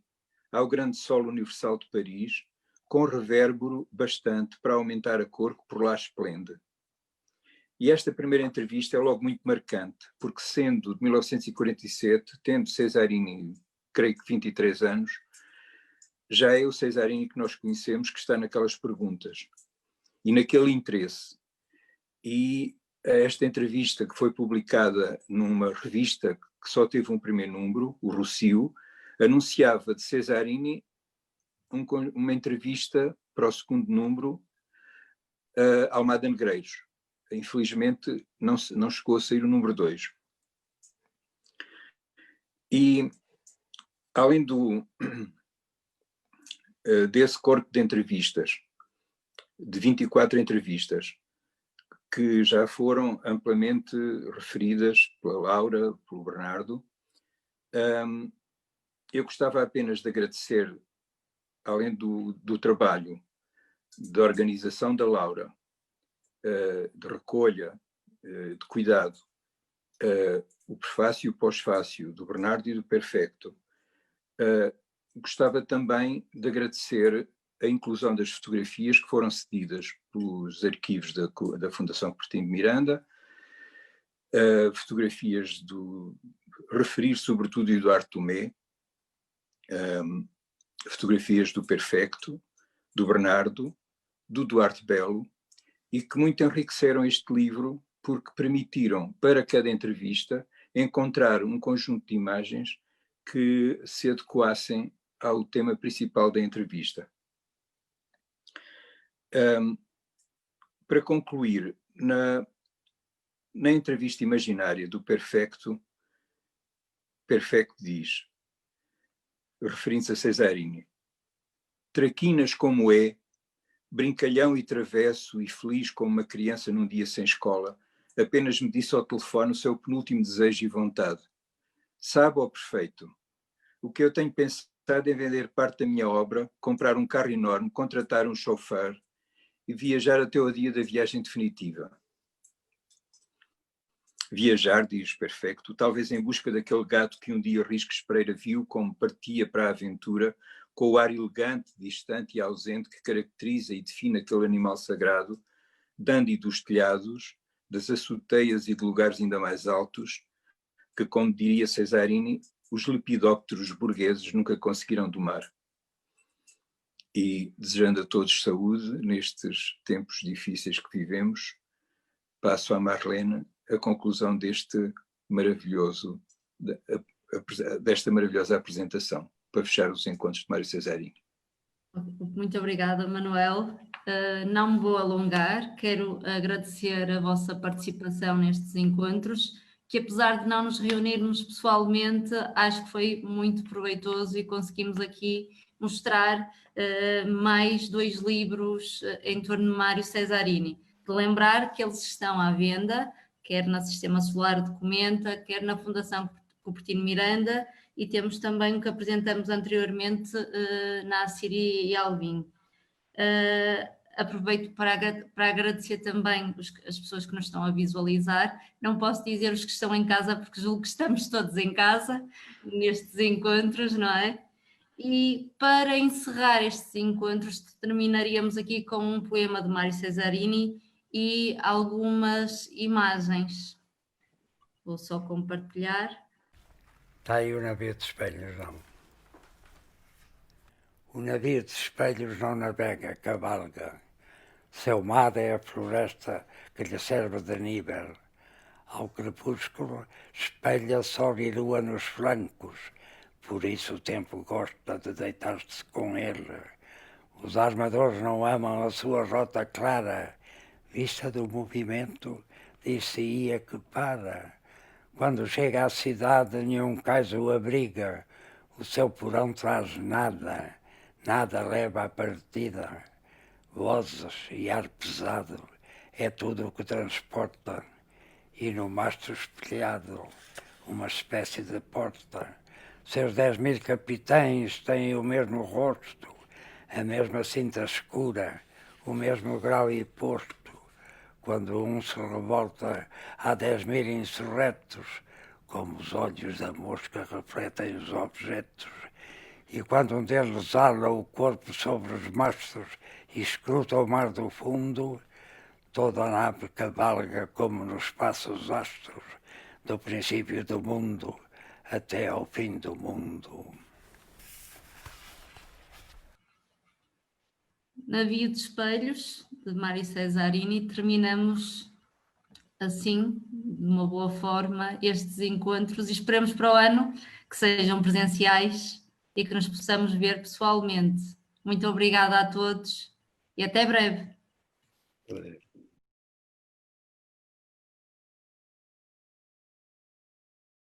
ao grande sol universal de Paris, com revérbero bastante para aumentar a cor que por lá esplende. E esta primeira entrevista é logo muito marcante, porque sendo de 1947, tendo Cesarini, creio que 23 anos, já é o Cesarini que nós conhecemos que está naquelas perguntas e naquele interesse. E esta entrevista, que foi publicada numa revista que só teve um primeiro número, o Rocio, anunciava de Cesarini uma entrevista para o segundo número a Almada Negreiros. Infelizmente não chegou a sair o número 2. E além desse corpo de entrevistas, de 24 entrevistas, que já foram amplamente referidas pela Laura, pelo Bernardo, eu gostava apenas de agradecer, além do trabalho de organização da Laura, de recolha, de cuidado, o prefácio e o pós-fácio do Bernardo e do Perfecto. Gostava também de agradecer a inclusão das fotografias que foram cedidas pelos arquivos da Fundação Coutinho de Miranda, fotografias referir sobretudo Eduardo Tomé, fotografias do Perfecto, do Bernardo, do Duarte Belo, e que muito enriqueceram este livro porque permitiram, para cada entrevista, encontrar um conjunto de imagens que se adequassem ao tema principal da entrevista. Para concluir, na entrevista imaginária do Perfecto diz, referindo-se a Cesarini: traquinas como é, brincalhão e travesso e feliz como uma criança num dia sem escola, apenas me disse ao telefone o seu penúltimo desejo e vontade. Sabe, ó Perfeito, o que eu tenho pensado é vender parte da minha obra, comprar um carro enorme, contratar um chofer e viajar até o dia da viagem definitiva. Viajar, diz Perfecto, talvez em busca daquele gato que um dia Riscos Pereira viu como partia para a aventura, com o ar elegante, distante e ausente que caracteriza e define aquele animal sagrado, dandy dos telhados, das açoteias e de lugares ainda mais altos, que, como diria Cesarini, os lepidópteros burgueses nunca conseguiram domar. E, desejando a todos saúde nestes tempos difíceis que vivemos, passo à Marlene a conclusão desta maravilhosa apresentação, para fechar os encontros de Mário Cesarini. Muito obrigada, Manuel. Não me vou alongar, quero agradecer a vossa participação nestes encontros, que apesar de não nos reunirmos pessoalmente, acho que foi muito proveitoso e conseguimos aqui mostrar mais 2 livros em torno de Mário Cesarini. De lembrar que eles estão à venda, quer na Sistema Solar Documenta, quer na Fundação Cupertino Miranda, e temos também o que apresentamos anteriormente na Assiri e Alvim. Aproveito para agradecer também as pessoas que nos estão a visualizar. Não posso dizer os que estão em casa, porque julgo que estamos todos em casa nestes encontros, não é? E para encerrar estes encontros, terminaríamos aqui com um poema de Mário Cesarini e algumas imagens. Vou só compartilhar. Está aí o navio de espelhos, não. O navio de espelhos não navega, cavalga. Seu mar é a floresta que lhe serve de nível. Ao crepúsculo espelha sol e lua nos flancos, por isso o tempo gosta de deitar-se com ele. Os armadores não amam a sua rota clara, vista do movimento, dir-se-ia que para. Quando chega à cidade, nenhum cais o abriga, o seu porão traz nada, nada leva à partida. Vozes e ar pesado é tudo o que transporta, e no mastro espelhado, uma espécie de porta. Seus 10.000 capitães têm o mesmo rosto, a mesma cinta escura, o mesmo grau e posto. Quando um se revolta, há 10.000 insurretos, como os olhos da mosca refletem os objetos. E quando um deles ala o corpo sobre os mastros e escruta o mar do fundo, toda a nave cavalga como no espaço os astros, do princípio do mundo até ao fim do mundo. Navio de Espelhos, de Mário Cesarini, terminamos assim, de uma boa forma, estes encontros e esperamos para o ano que sejam presenciais e que nos possamos ver pessoalmente. Muito obrigada a todos e até breve.